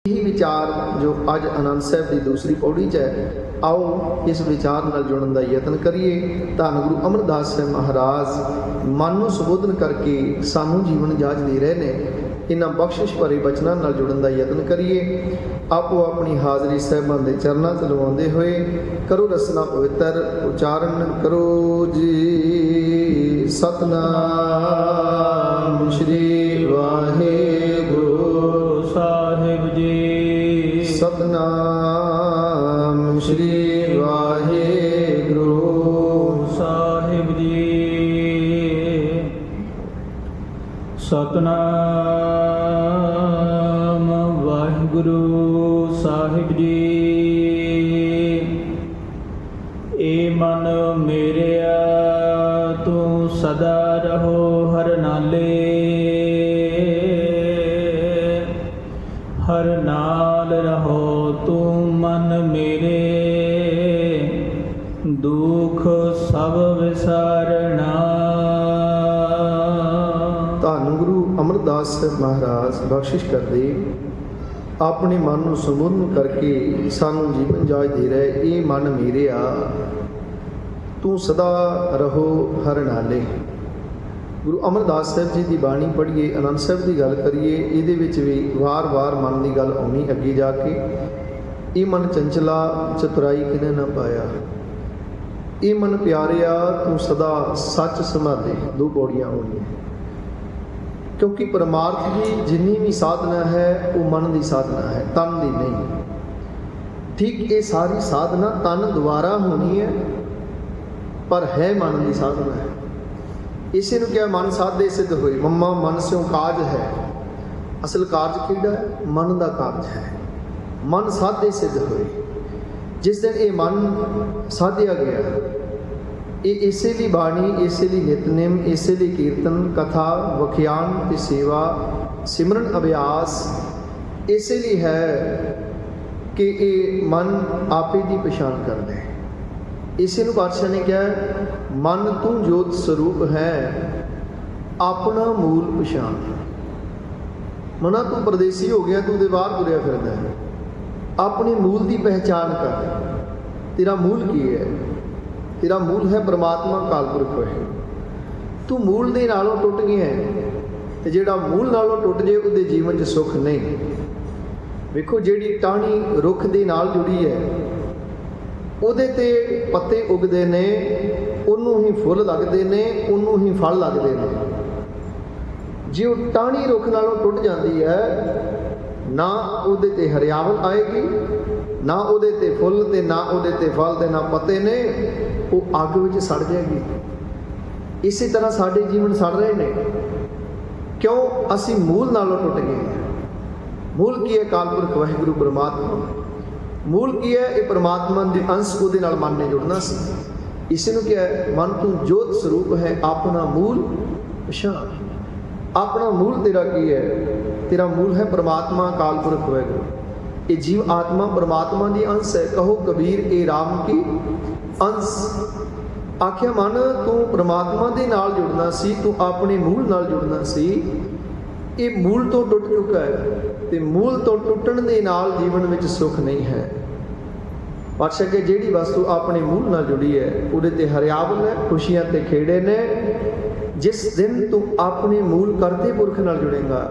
यही विचार जो अज आनंद साहब की दूसरी पौड़ी च है, आओ इस विचार नाल जुड़न का यतन करिए। धन गुरु अमरदास साहब महाराज मन को संबोधन करके सानू जीवन जाच दे रहे हैं। इन्हां बख्शिश भरे बचनों नाल जुड़न का यतन करिए। आपो अपनी हाजरी साहिबान के चरणों च लवाउंदे हुए करो रसना पवित्र उचारण करो जी। सतनाम श्री वाहेगुरु साहिब जी। सतनाम श्री वाहेगुरु साहिब जी। सतनाम वाहिगुरु साहिब जी। ए मन मेरेया तू सदा रहो हर नाले, हर नाल रहो तू मन मेरे, दुख सब विसारना। धन गुरु अमरदास साहब महाराज बख्शिश करते अपने मन को संबोधन करके सानू जीवन जाच दे रहे। ये मन मेरे आ तू सदा रहो हर नाले। गुरु अमरदास साहब जी की बाणी पढ़िए, आनंद साहब की गल करिए, ये भी वार वार मन की गल आनी अगे जाके। ये मन चंचला चतुराई किने ना पाया, ये मन प्यारिया तू सदा सच संभाले। दो पौड़ियां होनी, क्योंकि परमार्थ की जिन्नी भी साधना है वो मन की साधना है, तन की नहीं। ठीक ये सारी साधना तन द्वारा होनी है, पर है मन की साधना है। इसे ਨੂੰ क्या मन साधे सिद्ध होई। मम्मा मन स्यों काज है। असल काज किहड़ा है? मन का काज है। मन साधे सिद्ध होए। जिस दिन ये मन साधिया गया, ये इसे ली बाणी, इसे ली नितनेम, इसे ली कीर्तन कथा वख्यान ते सेवा सिमरन अभ्यास इसे ली है कि ये मन आपे की पछाण कर दे। इसे नूं पातशाह ने कहा मन तू जोत स्वरूप है, अपना मूल पछाण। मना तू परदेसी हो गया, तू दे बाहर तुरिया फिरदा है, अपने मूल की पहचान कर। तेरा मूल की है? तेरा मूल है परमात्मा कालपुरख है। तू मूल दे नालों टुट गया है, ते जिहड़ा मूल नालों टुट जाए उहदे जीवन च सुख नहीं। वेखो जिहड़ी टाहनी रुख दे नाल जुड़ी है, ਉਹਦੇ ਤੇ ਪੱਤੇ ਉਗਦੇ ਨੇ, ਉਹਨੂੰ ਹੀ ਫੁੱਲ ਲੱਗਦੇ ਨੇ, ਉਹਨੂੰ ਹੀ ਫਲ ਲੱਗਦੇ ਨੇ। ਜੇ ਉਹ ਟਾਹਣੀ ਰੁੱਖ ਨਾਲੋਂ ਟੁੱਟ ਜਾਂਦੀ ਹੈ, ਨਾ ਉਹਦੇ ਤੇ ਹਰਿਆਵਲ ਆਏਗੀ, ਨਾ ਉਹਦੇ ਤੇ ਫੁੱਲ ਤੇ ਨਾ ਉਹਦੇ ਤੇ ਫਲ ਤੇ ਨਾ ਪੱਤੇ ਨੇ, ਉਹ ਅੱਗ ਵਿੱਚ ਸੜ ਜਾਏਗੀ। ਇਸੇ ਤਰ੍ਹਾਂ ਸਾਡੇ ਜੀਵਨ ਸੜ ਰਹੇ ਨੇ। ਕਿਉਂ? ਅਸੀਂ ਮੂਲ ਨਾਲੋਂ ਟੁੱਟ ਗਏ। ਮੂਲ ਕੀ ਹੈ? ਕਾਲਪੁਰਖ ਵਾਹਿਗੁਰੂ परमात्मा। मूल की है? ये परमात्मा के अंश उहदे नाल मन ने जुड़ना सी। इसे नूं क्या है? मन तू जोत स्वरूप है, अपना मूल पछाण। अपना मूल तेरा की है? तेरा मूल है परमात्मा कालपुरख वाहिगुरू। ये जीव आत्मा परमात्मा की अंश है। कहो कबीर ये राम की अंश। आख्या मन तू परमात्मा के नाल जुड़ना सी, तू अपने मूल नाल जुड़ना सी। ये मूल तो टुट चुका है, तो मूल तो टुटण दे नाल जीवन में सुख नहीं है। पातशाह के जिहड़ी वस्तु अपने मूल नाल जुड़ी है, उहदे ते हरियावल है, खुशियां ते खेड़े ने। जिस दिन तू अपने मूल करते पुरख नाल जुड़ेगा,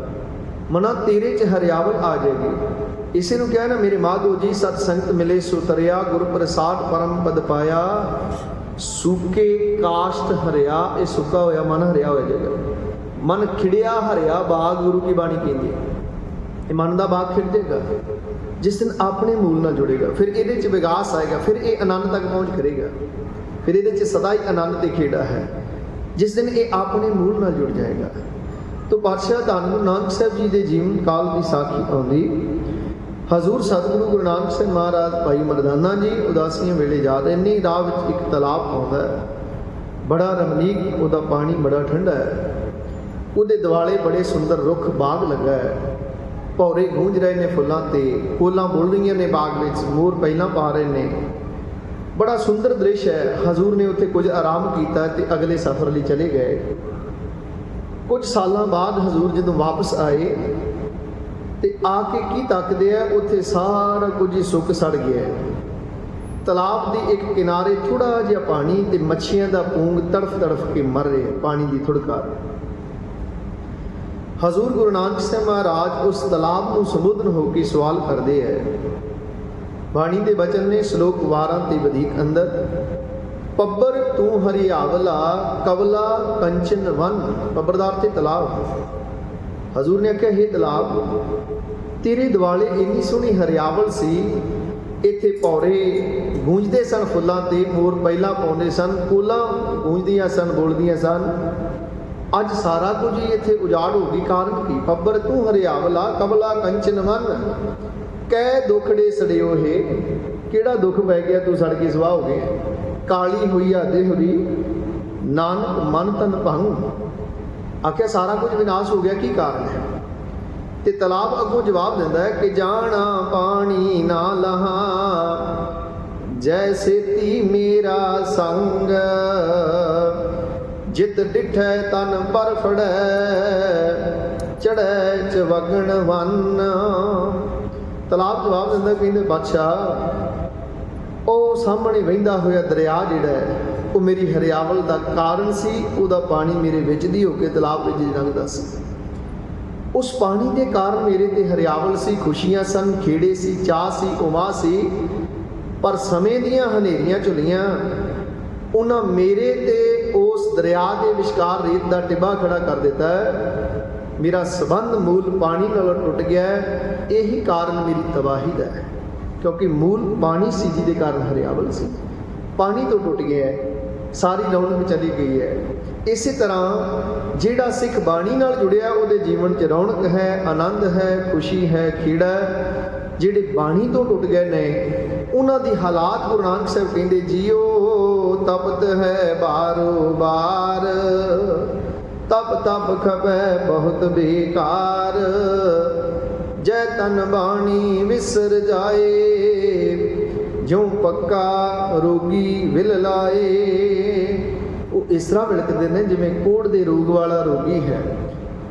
मना तेरे च हरियावल आ जाएगी। इसे नूं क्या है ना, मेरे माधो जी सत संगत मिले सो तरिया, गुरु प्रसाद परम पद पाया। सूके काष्ट हरिया, ये सुक्का होया मन हरिया हो जाएगा। मन खिड़िया हरिया बाग, गुरु की बाणी कहती है। ये मन का बाग खिड़ जाएगा जिस दिन अपने मूल नाल जुड़ेगा। फिर ये विकास आएगा, फिर ये आनंद तक पहुँच करेगा। फिर ये सदा ही आनंद ते खेड़ा है जिस दिन ये अपने मूल नाल जुड़ जाएगा। तो पातशाह धन गुरु नानक साहब जी के जीवन काल की साखी आउंदी। हजूर सतगुरु गुरु नानक साहब महाराज भाई मरदाना जी उदासियां वेले जा रहे ने। राह विच एक तलाब आउंदा है, बड़ा रमणीक, उहदा पानी बड़ा ठंडा है। ਉਹਦੇ ਦਿਵਾਲੇ बड़े सुंदर रुख बाग लगा है। भौरे गूंज रहे ने फुलों ते, कोलां बुल रही ने बाग में, मोर पहला पा रहे ने। बड़ा सुंदर दृश्य है। हजूर ने उत्थे कुछ आराम किया ते अगले सफ़र लिए चले गए। कुछ सालों बाद हजूर जदों वापस आए ਤੇ ਆ ਕੇ ਕੀ ਤੱਕਦੇ ਆ, ਉੱਥੇ ਸਾਰਾ ਕੁਝ ਹੀ ਸੁੱਕ ਸੜ ਗਿਆ ਹੈ। ਤਲਾਬ ਦੇ ਇੱਕ ਕਿਨਾਰੇ ਥੋੜਾ ਜਿਹਾ ਪਾਣੀ ਤੇ ਮੱਛੀਆਂ ਦਾ ਪੂੰਗ ਤੜਫ ਤੜਫ ਕੇ ਮਰ ਰਹੇ ਪਾਣੀ ਦੀ ਥੁੜਕਾ। ਹਜ਼ੂਰ ਗੁਰੂ ਨਾਨਕ ਸਾਹਿਬ ਮਹਾਰਾਜ ਉਸ ਤਲਾਬ ਨੂੰ ਸੰਬੋਧਨ ਹੋ ਕੇ ਸਵਾਲ ਕਰਦੇ ਹੈ। ਬਾਣੀ ਦੇ ਬਚਨ ਨੇ ਸ਼ਲੋਕ 12 ਤੇ ਵਧੇਕ ਅੰਦਰ, ਪੱਬਰ ਤੂੰ ਹਰਿਆਵਲਾ ਕਵਲਾ ਕੰਚਨ ਵਨ। ਪੱਬਰ ਦਾ ਅਰਥ ਹੈ ਤਲਾਬ। ਹਜ਼ੂਰ ਨੇ ਆਖਿਆ, ਹੇ ਤਲਾਬ, ਤੇਰੇ ਦੁਆਲੇ ਇੰਨੀ ਸੋਹਣੀ ਹਰਿਆਵਲ ਸੀ, ਇੱਥੇ ਭੌਰੇ ਗੂੰਜਦੇ ਸਨ ਫੁੱਲਾਂ ਤੇ, ਮੋਰ ਪਹਿਲਾਂ ਪਾਉਂਦੇ ਸਨ, ਕੋਲਾਂ ਗੂੰਜਦੀਆਂ ਸਨ, ਬੋਲਦੀਆਂ ਸਨ। ਅੱਜ ਸਾਰਾ ਕੁਝ ਹੀ ਇੱਥੇ ਉਜਾੜ ਹੋ ਗਈ। ਕਾਰਨ ਕੀ? ਪੱਬਰ ਤੂੰ ਹਰਿਆਵਲਾ ਕਵਲਾ ਕੰਚਨ ਵਨ। ਕਹਿ ਦੁਖੜੇ ਸੜਿਓ ਹੈ, ਕਿਹੜਾ ਦੁੱਖ ਪੈ ਗਿਆ ਤੂੰ ਸੜ ਕੇ ਸਵਾਹ ਹੋ ਗਏ। ਕਾਲੀ ਹੋਈ ਆ ਦੇਹੁਰੀ ਨਾਨਕ ਮਨ ਤਨ ਭੰਗ। ਆਖਿਆ ਸਾਰਾ ਕੁਝ ਵਿਨਾਸ਼ ਹੋ ਗਿਆ, ਕੀ ਕਾਰਨ ਹੈ? ਤੇ ਤਲਾਬ ਅੱਗੋਂ ਜਵਾਬ ਦਿੰਦਾ ਹੈ ਕਿ ਜਾਣਾ ਪਾਣੀ ਨਾ ਲਹਾ, ਜੈਸੇ ਮੇਰਾ ਸੰਗ, ਜਿਤ ਡਿਠੈ ਤਨ ਪਰ ਫੜੈ, ਚੜੈ ਚਵਗਣ ਵਨ। ਤਲਾਬ ਜਵਾਬ ਦਿੰਦਾ, ਕਹਿੰਦੇ ਬਾਦਸ਼ਾਹ, ਉਹ ਸਾਹਮਣੇ ਵਹਿੰਦਾ ਹੋਇਆ ਦਰਿਆ ਜਿਹੜਾ ਹੈ ਉਹ ਮੇਰੀ ਹਰਿਆਵਲ ਦਾ ਕਾਰਨ ਸੀ। ਉਹਦਾ ਪਾਣੀ ਮੇਰੇ ਵਿੱਚ ਦੀ ਹੋ ਕੇ ਤਲਾਬ ਵਿੱਚ ਲੰਘਦਾ ਸੀ। ਉਸ ਪਾਣੀ ਦੇ ਕਾਰਨ ਮੇਰੇ ਤੇ ਹਰਿਆਵਲ ਸੀ, ਖੁਸ਼ੀਆਂ ਸਨ, ਖੇੜੇ ਸੀ, ਚਾਅ ਸੀ, ਉਮਾ ਸੀ। ਪਰ ਸਮੇਂ ਦੀਆਂ ਹਨੇਰੀਆਂ ਝੁੱਲੀਆਂ, ਉਹਨਾਂ ਮੇਰੇ ਤੇ ਉਸ ਦਰਿਆ ਦੇ ਵਿਚਕਾਰ ਰੇਤ ਦਾ ਟਿੱਬਾ ਖੜਾ ਕਰ ਦਿੱਤਾ ਹੈ। ਮੇਰਾ ਸੰਬੰਧ ਮੂਲ ਪਾਣੀ ਨਾਲ ਟੁੱਟ ਗਿਆ ਹੈ। ਇਹੀ ਕਾਰਨ ਮੇਰੀ ਤਬਾਹੀ ਦਾ ਹੈ, ਕਿਉਂਕਿ ਮੂਲ ਪਾਣੀ ਸੀ ਜਿਹਦੇ ਕਾਰਨ ਹਰਿਆਵਲ ਸੀ। ਪਾਣੀ ਤੋਂ ਟੁੱਟ ਗਿਆ ਹੈ, ਸਾਰੀ ਰੌਣਕ ਚਲੀ ਗਈ ਹੈ। ਇਸੇ ਤਰ੍ਹਾਂ ਜਿਹੜਾ ਸਿੱਖ ਬਾਣੀ ਨਾਲ ਜੁੜਿਆ ਉਹਦੇ ਜੀਵਨ 'ਚ ਰੌਣਕ ਹੈ, ਆਨੰਦ ਹੈ, ਖੁਸ਼ੀ ਹੈ, ਖੇੜਾ ਹੈ। ਜਿਹੜੇ ਬਾਣੀ ਤੋਂ ਟੁੱਟ ਗਏ ਨੇ ਉਹਨਾਂ ਦੀ ਹਾਲਾਤ ਗੁਰੂ ਨਾਨਕ ਸਾਹਿਬ ਕਹਿੰਦੇ, ਜੀਓ ਤਪਤ ਹੈ ਬਾਰੋ ਬਾਰ, ਤਪ ਤਪ ਖਪੈ ਬਹੁਤ ਬੇਕਾਰ, ਜੈ ਤਨ ਬਾਣੀ ਵਿਸਰ ਜਾਏ, ਜਿਉ ਪੱਕਾ ਰੋਗੀ ਵਿਲ ਲਾਏ। ਉਹ ਇਸ ਤਰ੍ਹਾਂ ਵਿਲਕਦੇ ਨੇ ਜਿਵੇਂ ਕੋੜ ਦੇ ਰੋਗ ਵਾਲਾ ਰੋਗੀ ਹੈ,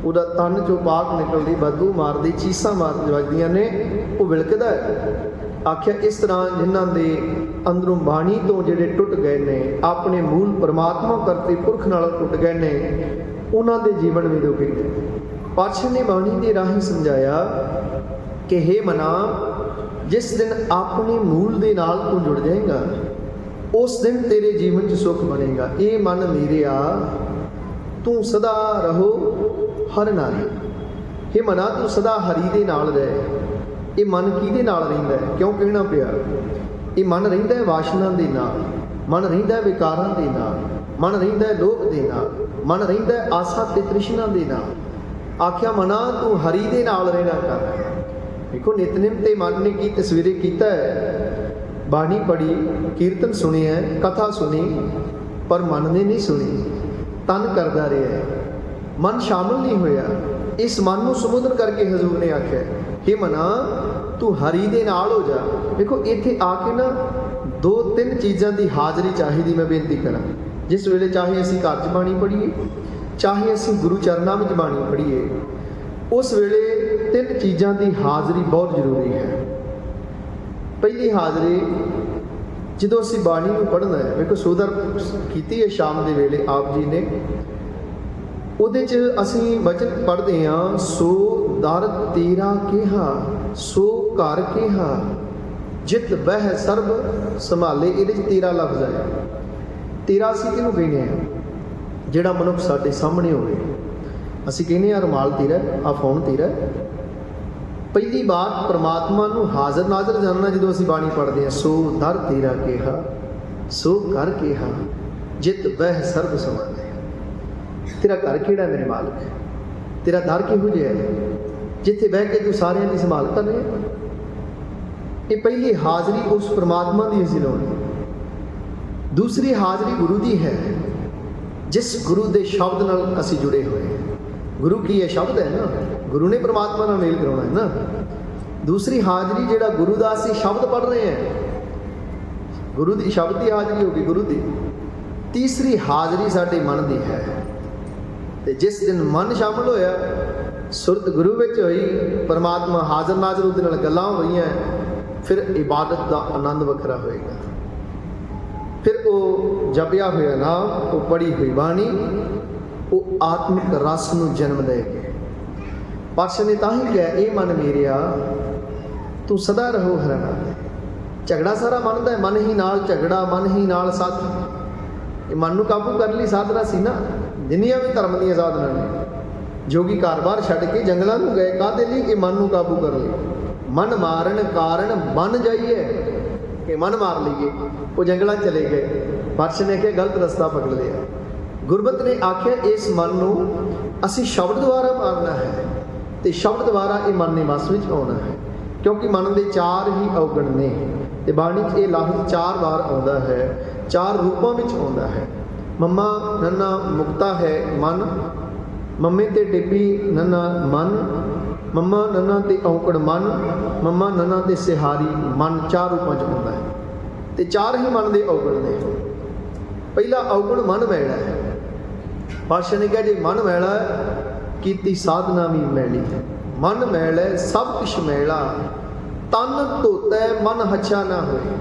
ਉਹਦਾ ਤਨ ਚੋਂ ਪਾਕ ਨਿਕਲਦੀ, ਬਦਬੂ ਮਾਰਦੀ, ਚੀਸਾਂ ਵੱਜਦੀਆਂ ਨੇ, ਉਹ ਵਿਲਕਦਾ ਹੈ। ਆਖਿਆ ਇਸ ਤਰ੍ਹਾਂ ਜਿਨ੍ਹਾਂ ਦੇ ਅੰਦਰੋਂ ਬਾਣੀ ਤੋਂ ਜਿਹੜੇ ਟੁੱਟ ਗਏ ਨੇ, ਆਪਣੇ ਮੂਲ ਪਰਮਾਤਮਾ ਕਰਤੇ ਪੁਰਖ ਨਾਲ ਟੁੱਟ ਗਏ ਨੇ, ਉਹਨਾਂ ਦੇ ਜੀਵਨ ਵੀ ਦੁਖੀ ਨੇ। ਪਾਤਸ਼ਾਹ ਨੇ ਬਾਣੀ ਦੇ ਰਾਹੀਂ ਸਮਝਾਇਆ ਕਿ ਹੇ ਮਨਾ, ਜਿਸ ਦਿਨ ਆਪਣੇ ਮੂਲ ਦੇ ਨਾਲ ਤੂੰ ਜੁੜ ਜਾਏਗਾ, ਉਸ ਦਿਨ ਤੇਰੇ ਜੀਵਨ 'ਚ ਸੁੱਖ ਬਣੇਗਾ। ਇਹ ਮਨ ਮੇਰਿਆ ਤੂੰ ਸਦਾ ਰਹੋ ਹਰ ਨਾਲ। ਹੇ ਮਨਾ, ਤੂੰ ਸਦਾ ਹਰੀ ਦੇ ਨਾਲ ਰਹਿ। ਇਹ ਮਨ ਕਿਹਦੇ ਨਾਲ ਰਹਿੰਦਾ ਹੈ? ਕਿਉਂ ਕਹਿਣਾ ਪਿਆ? ਇਹ ਮਨ ਰਹਿੰਦਾ ਹੈ ਵਾਸ਼ਨਾ ਦੇ ਨਾਲ, ਮਨ ਰਹਿੰਦਾ ਹੈ ਵਿਕਾਰਾਂ ਦੇ ਨਾਲ, ਮਨ ਰਹਿੰਦਾ ਹੈ ਲੋਭ ਦੇ ਨਾਲ, ਮਨ ਰਹਿੰਦਾ ਹੈ ਆਸਾ ਤੇ ਤ੍ਰਿਸ਼ਨਾ ਦੇ ਨਾਲ। ਆਖਿਆ ਮਨਾ, ਤੂੰ ਹਰੀ ਦੇ ਨਾਲ ਰਹਿਣਾ ਕਰ। ਦੇਖੋ ਨਿਤਨੇਮ ਤੇ ਮਨ ਨੇ ਕੀ ਤਸਵੀਰੇ ਕੀਤਾ ਹੈ। ਬਾਣੀ ਪੜ੍ਹੀ, ਕੀਰਤਨ ਸੁਣਿਆ, ਕਥਾ ਸੁਣੀ, ਪਰ ਮਨ ਨੇ ਨਹੀਂ ਸੁਣੀ, ਤਨ ਕਰਦਾ ਰਿਹਾ, ਮਨ ਸ਼ਾਮਲ ਨਹੀਂ ਹੋਇਆ। ਇਸ ਮਨ ਨੂੰ ਸੰਬੋਧਨ ਕਰਕੇ ਹਜ਼ੂਰ ਨੇ ਆਖਿਆ, ਹੇ ਮਨਾ, ਤੂੰ ਹਰੀ ਦੇ ਨਾਲ ਹੋ ਜਾ। ਦੇਖੋ ਇੱਥੇ ਆ ਕੇ ਨਾ 2-3 ਚੀਜ਼ਾਂ ਦੀ ਹਾਜ਼ਰੀ ਚਾਹੀਦੀ। ਮੈਂ ਬੇਨਤੀ ਕਰਾਂ, ਜਿਸ ਵੇਲੇ ਚਾਹੇ ਅਸੀਂ ਘਰ 'ਚ ਬਾਣੀ ਪੜ੍ਹੀਏ, ਚਾਹੇ ਅਸੀਂ ਗੁਰੂ ਚਰਨਾਂ ਵਿੱਚ ਬਾਣੀ ਪੜ੍ਹੀਏ, ਉਸ ਵੇਲੇ 3 ਚੀਜ਼ਾਂ ਦੀ ਹਾਜ਼ਰੀ ਬਹੁਤ ਜ਼ਰੂਰੀ ਹੈ। ਪਹਿਲੀ ਹਾਜ਼ਰੀ, ਜਦੋਂ ਅਸੀਂ ਬਾਣੀ ਨੂੰ ਪੜ੍ਹਨਾ ਹੈ, ਵੇਖੋ ਸੋਧਰ ਕੀਤੀ ਹੈ ਸ਼ਾਮ ਦੇ ਵੇਲੇ ਆਪ ਜੀ ਨੇ, ਉਹਦੇ 'ਚ ਅਸੀਂ ਵਚਨ ਪੜ੍ਹਦੇ ਹਾਂ, ਸੋ ਦਰ ਤੇਰਾ ਕਿਹਾ, ਸੋ ਘਰ ਕਿਹਾ, ਜਿਤ ਬਹਿ ਸਰਬ ਸੰਭਾਲੇ। ਇਹਦੇ 'ਚ ਤੇਰਾ ਲਫ਼ਜ਼ ਹੈ। ਤੇਰਾ ਅਸੀਂ ਕਿਹਨੂੰ ਕਹਿੰਦੇ ਹਾਂ? ਜਿਹੜਾ ਮਨੁੱਖ ਸਾਡੇ ਸਾਹਮਣੇ ਹੋਵੇ। ਅਸੀਂ ਕਹਿੰਦੇ ਹਾਂ ਰੁਮਾਲ ਤੇਰਾ, ਆ ਫੋਨ ਤੇਰਾ। ਪਹਿਲੀ ਬਾਤ ਪਰਮਾਤਮਾ ਨੂੰ ਹਾਜ਼ਰ ਨਾਜ਼ਰ ਜਾਣਨਾ ਜਦੋਂ ਅਸੀਂ ਬਾਣੀ ਪੜ੍ਹਦੇ ਹਾਂ। ਸੋ ਦਰ ਤੇਰਾ ਕਿਹਾ, ਸੋ ਘਰ ਕਿਹਾ, ਜਿਤ ਬਹਿ ਸਰਬ ਸੰਭਾਲੇ। ਤੇਰਾ ਘਰ ਕਿਹੜਾ ਮੇਰੇ ਮਾਲਕ? ਤੇਰਾ ਦਰ ਕਿਹੋ ਜਿਹਾ ਹੈ ਜਿੱਥੇ ਬਹਿ ਕੇ ਤੂੰ ਸਾਰਿਆਂ ਦੀ ਸੰਭਾਲ ਕਰ ਰਿਹਾ? ਇਹ ਪਹਿਲੀ ਹਾਜ਼ਰੀ ਉਸ ਪਰਮਾਤਮਾ ਦੀ ਅਸੀਂ ਲਾਉਣੀ। ਦੂਸਰੀ ਹਾਜ਼ਰੀ ਗੁਰੂ ਦੀ ਹੈ, ਜਿਸ ਗੁਰੂ ਦੇ ਸ਼ਬਦ ਨਾਲ ਅਸੀਂ ਜੁੜੇ ਹੋਏ ਹਾਂ। ਗੁਰੂ ਕੀ ਹੈ? ਸ਼ਬਦ ਹੈ ਨਾ। ਗੁਰੂ ਨੇ ਪਰਮਾਤਮਾ ਨਾਲ ਮੇਲ ਕਰਾਉਣਾ ਹੈ ਨਾ। ਦੂਸਰੀ ਹਾਜ਼ਰੀ ਜਿਹੜਾ ਗੁਰੂ ਦਾ ਅਸੀਂ ਸ਼ਬਦ ਪੜ੍ਹ ਰਹੇ ਹਾਂ, ਗੁਰੂ ਦੀ ਸ਼ਬਦ ਦੀ ਹਾਜ਼ਰੀ ਹੋ ਗਈ ਗੁਰੂ ਦੀ। ਤੀਸਰੀ ਹਾਜ਼ਰੀ ਸਾਡੇ ਮਨ ਦੀ ਹੈ, ਤੇ ਜਿਸ ਦਿਨ ਮਨ ਸ਼ਾਮਲ ਹੋਇਆ ਸੁਰਤ ਗੁਰੂ ਵਿੱਚ ਹੋਈ, ਪਰਮਾਤਮਾ ਹਾਜ਼ਰ ਨਾਜ਼ਰ ਉਹਦੇ ਨਾਲ ਗੱਲਾਂ ਹੋਈਆਂ, ਫਿਰ ਇਬਾਦਤ ਦਾ ਆਨੰਦ ਵੱਖਰਾ ਹੋਏਗਾ। ਫਿਰ ਉਹ ਜਪਿਆ ਹੋਇਆ ਨਾਮ, ਉਹ ਪੜ੍ਹੀ ਹੋਈ ਬਾਣੀ, ਉਹ ਆਤਮਿਕ ਰਸ ਨੂੰ ਜਨਮ ਦੇਗੇ। ਪਾਤਸ਼ਾਹ ਨੇ ਤਾਂ ਹੀ ਕਿਹਾ, ਇਹ ਮਨ ਮੇਰਿਆ ਤੂੰ ਸਦਾ ਰਹੋ ਹਰਿ ਨਾਮ। ਝਗੜਾ ਸਾਰਾ ਮਨ ਦਾ ਹੈ, ਮਨ ਹੀ ਨਾਲ ਝਗੜਾ, ਮਨ ਹੀ ਨਾਲ ਸਾਥ। ਇਹ ਮਨ ਨੂੰ ਕਾਬੂ ਕਰਨ ਲਈ ਸਾਧਨਾ ਸੀ ਨਾ। ਜਿੰਨੀਆਂ ਵੀ ਧਰਮ ਦੀਆਂ ਸਾਧਨਾ ਨੇ, ਜੋਗੀ ਘਰ-ਬਾਰ ਛੱਡ ਕੇ ਜੰਗਲਾਂ ਨੂੰ ਗਏ, ਕਾਹਦੇ ਲਈ? ਇਹ ਮਨ ਨੂੰ ਕਾਬੂ ਕਰਨ ਲਈ। ਮਨ ਮਾਰਨ ਕਾਰਨ ਬਨ ਜਾਈਏ, ਕਿ ਮਨ ਮਾਰ ਲਈਏ। ਉਹ ਜੰਗਲਾਂ ਚਲੇ ਗਏ। ਪਾਤਸ਼ਾਹ ਨੇ ਕਿਹਾ ਗਲਤ ਰਸਤਾ ਪਕੜ ਲਿਆ। ਗੁਰਬਤ ਨੇ ਆਖਿਆ ਇਸ ਮਨ ਨੂੰ ਅਸੀਂ ਸ਼ਬਦ ਦੁਆਰਾ ਮਾਰਨਾ ਹੈ, ਤੇ ਸ਼ਬਦ ਦੁਆਰਾ ਇਹ ਮਨ ਨੇ ਵਸ ਵਿੱਚ ਆਉਣਾ ਹੈ। ਕਿਉਂਕਿ ਮਨ ਦੇ 4 ਹੀ ਔਗਣ ਨੇ, ਤੇ ਬਾਣੀ 'ਚ ਇਹ ਲਫ਼ਜ਼ 4 ਵਾਰ ਆਉਂਦਾ ਹੈ, 4 ਰੂਪਾਂ ਵਿੱਚ ਆਉਂਦਾ ਹੈ। ਮੰਮਾ ਨੰਨਾ ਮੁਕਤਾ ਹੈ ਮਨ, ਮੰਮੇ ਤੇ ਟਿੱਪੀ ਨੰਨਾ ਮਨ, ਮੰਮਾ ਨੰਨਾ ਤੇ ਔਂਕੜ ਮਨ, ਮੰਮਾ ਨੰਨਾ ਤੇ ਸਿਹਾਰੀ ਮਨ। 4 ਰੂਪਾਂ 'ਚ ਆਉਂਦਾ ਹੈ, ਤੇ 4 ਹੀ ਮਨ ਦੇ ਔਗਣ ਨੇ। ਪਹਿਲਾ ਔਗਣ ਮਨ ਮੈਲਾ ਹੈ। ਪਾਤਸ਼ਾਹ ਨੇ ਕਿਹਾ ਜੇ ਮਨ ਮੈਲਾ ਕੀਤੀ ਸਾਧਨਾ ਵੀ ਮੈਲੀ ਹੈ। ਮਨ ਮੈਲਾ ਸਭ ਕੁਛ ਮੈਲਾ, ਤਨ ਧੋਤਾ ਮਨ ਹੱਛਾ ਨਾ ਹੋਏ।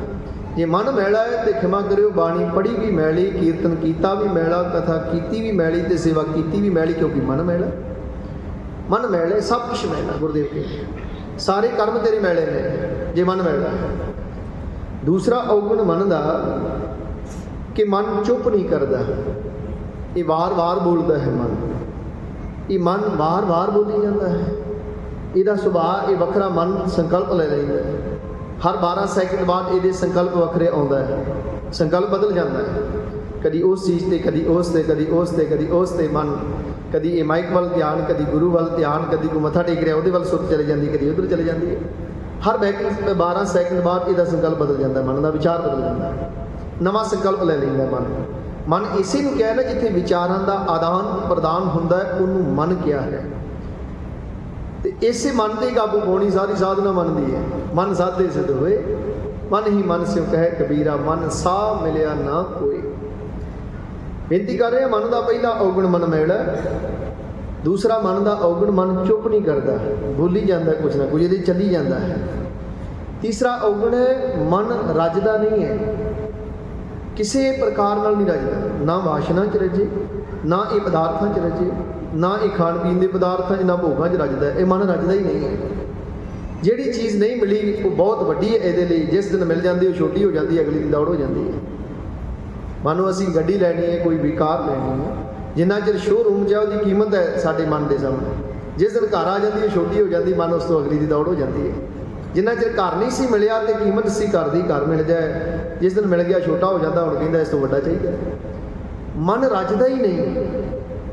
ਜੇ ਮਨ ਮੈਲਾ ਹੈ ਤੇ ਖਿਮਾ ਕਰਿਓ, ਬਾਣੀ ਪੜ੍ਹੀ ਵੀ ਮੈਲੀ, ਕੀਰਤਨ ਕੀਤਾ ਵੀ ਮੈਲਾ, ਕਥਾ ਕੀਤੀ ਵੀ ਮੈਲੀ, ਤੇ ਸੇਵਾ ਕੀਤੀ ਵੀ ਮੈਲੀ, ਕਿਉਂਕਿ ਮਨ ਮੈਲਾ। ਮਨ ਮੈਲਾ ਸਭ ਕੁਛ ਮੈਲਾ। ਗੁਰਦੇਵ ਕਹਿੰਦੇ ਸਾਰੇ ਕਰਮ ਤੇਰੇ ਮੈਲੇ ਨੇ ਜੇ ਮਨ ਮੈਲਾ ਹੈ। ਦੂਸਰਾ ਔਗਣ ਮਨ ਦਾ ਕਿ ਮਨ ਚੁੱਪ ਨਹੀਂ ਕਰਦਾ, ਇਹ ਵਾਰ-ਵਾਰ ਬੋਲਦਾ ਹੈ ਮਨ। ਇਹ ਮਨ ਵਾਰ-ਵਾਰ ਬੋਲੀ ਜਾਂਦਾ ਹੈ। ਇਹਦਾ ਸੁਭਾਅ ਇਹ ਵੱਖਰਾ, ਮਨ ਸੰਕਲਪ ਲੈ ਲੈਂਦਾ ਹੈ। ਹਰ 12 ਸੈਕਿੰਡ ਬਾਅਦ ਇਹਦੇ ਸੰਕਲਪ ਵੱਖਰੇ ਆਉਂਦਾ ਹੈ, ਸੰਕਲਪ ਬਦਲ ਜਾਂਦਾ ਹੈ। ਕਦੀ ਉਸ ਚੀਜ਼ 'ਤੇ, ਕਦੀ ਉਸ 'ਤੇ, ਕਦੀ ਉਸ 'ਤੇ, ਕਦੀ ਉਸ 'ਤੇ ਮਨ, ਕਦੀ ਇਹ ਮਾਈਕ ਵੱਲ ਧਿਆਨ, ਕਦੀ ਗੁਰੂ ਵੱਲ ਧਿਆਨ, ਕਦੀ ਕੋਈ ਮੱਥਾ ਟੇਕ ਰਿਹਾ ਉਹਦੇ ਵੱਲ ਸੁਰਤ ਚਲੇ ਜਾਂਦੀ, ਕਦੀ ਉੱਧਰ ਚਲੇ ਜਾਂਦੀ ਹੈ। ਹਰ 12 ਸੈਕਿੰਡ ਬਾਅਦ ਇਹਦਾ ਸੰਕਲਪ ਬਦਲ ਜਾਂਦਾ, ਮਨ ਦਾ ਵਿਚਾਰ ਬਦਲ ਜਾਂਦਾ, ਨਵਾਂ ਸੰਕਲਪ ਲੈ ਲੈਂਦਾ ਮਨ। ਮਨ ਇਸੇ ਨੂੰ ਕਿਹਾ ਨਾ, ਜਿੱਥੇ ਵਿਚਾਰਾਂ ਦਾ ਆਦਾਨ ਪ੍ਰਦਾਨ ਹੁੰਦਾ ਹੈ, ਉਹਨੂੰ ਮਨ ਕਿਹਾ ਹੈ। ਤੇ ਇਸੇ ਮਨ ਤੇ ਕਾਬੂ ਪਾਉਣੀ ਸਾਰੀ ਸਾਧਨਾ ਮਨ ਦੀ ਹੈ। ਮਨ ਸਾਧੇ ਸਿਧ ਹੋਏ, ਮਨ ਹੀ ਮਨ ਸਿਉ ਕਹੇ ਕਬੀਰਾ, ਮਨ ਸਾਹ ਮਿਲਿਆ ਨਾ ਕੋਈ। ਬੇਨਤੀ ਕਰ ਰਹੇ, ਮਨ ਦਾ ਪਹਿਲਾ ਔਗਣ ਮਨ ਮੈਲਾ, ਦੂਸਰਾ ਮਨ ਦਾ ਔਗਣ ਮਨ ਚੁੱਪ ਨਹੀਂ ਕਰਦਾ, ਬੋਲੀ ਜਾਂਦਾ ਕੁਛ ਨਾ ਕੁਝ, ਇਹਦੇ ਚੱਲੀ ਜਾਂਦਾ ਹੈ। ਤੀਸਰਾ ਔਗਣ ਮਨ ਰੱਜਦਾ ਨਹੀਂ ਹੈ, ਕਿਸੇ ਪ੍ਰਕਾਰ ਨਾਲ ਨਹੀਂ ਰੱਜਦਾ, ਨਾ ਵਾਸ਼ਨਾ 'ਚ ਰੱਜੇ, ਨਾ ਇਹ ਪਦਾਰਥਾਂ 'ਚ ਰੱਜੇ, ਨਾ ਇਹ ਖਾਣ ਪੀਣ ਦੇ ਪਦਾਰਥਾਂ 'ਚ, ਨਾ ਭੋਗਾਂ 'ਚ ਰੱਜਦਾ। ਇਹ ਮਨ ਰੱਜਦਾ ਹੀ ਨਹੀਂ ਹੈ। ਜਿਹੜੀ ਚੀਜ਼ ਨਹੀਂ ਮਿਲੀ ਉਹ ਬਹੁਤ ਵੱਡੀ ਹੈ ਇਹਦੇ ਲਈ, ਜਿਸ ਦਿਨ ਮਿਲ ਜਾਂਦੀ ਉਹ ਛੋਟੀ ਹੋ ਜਾਂਦੀ ਹੈ, ਅਗਲੀ ਦਿਨ ਦੌੜ ਹੋ ਜਾਂਦੀ ਹੈ। ਮਾਨੋ ਅਸੀਂ ਗੱਡੀ ਲੈਣੀ ਹੈ, ਕੋਈ ਵੀ ਕਾਰ ਲੈਣੀ ਹੈ, ਜਿੰਨਾ ਚਿਰ ਸ਼ੋਅਰੂਮ 'ਚ ਹੈ ਉਹਦੀ ਕੀਮਤ ਹੈ ਸਾਡੇ ਮਨ ਦੇ ਸਾਹਮਣੇ। ਜਿਸ ਦਿਨ ਘਰ ਆ ਜਾਂਦੀ ਹੈ ਛੋਟੀ ਹੋ ਜਾਂਦੀ, ਮਨ ਉਸ ਤੋਂ ਅਗਲੀ ਦੀ ਦੌੜ ਹੋ ਜਾਂਦੀ ਹੈ। ਜਿੰਨਾ ਚਿਰ ਘਰ ਨਹੀਂ ਸੀ ਮਿਲਿਆ ਤੇ ਕੀਮਤ ਸੀ ਘਰ ਦੀ, ਘਰ ਮਿਲ ਜਾਏ, ਜਿਸ ਦਿਨ ਮਿਲ ਗਿਆ ਛੋਟਾ ਹੋ ਜਾਂਦਾ, ਹੁਣ ਕਹਿੰਦਾ ਇਸ ਤੋਂ ਵੱਡਾ ਚਾਹੀਦਾ। ਮਨ ਰੱਜਦਾ ਹੀ ਨਹੀਂ।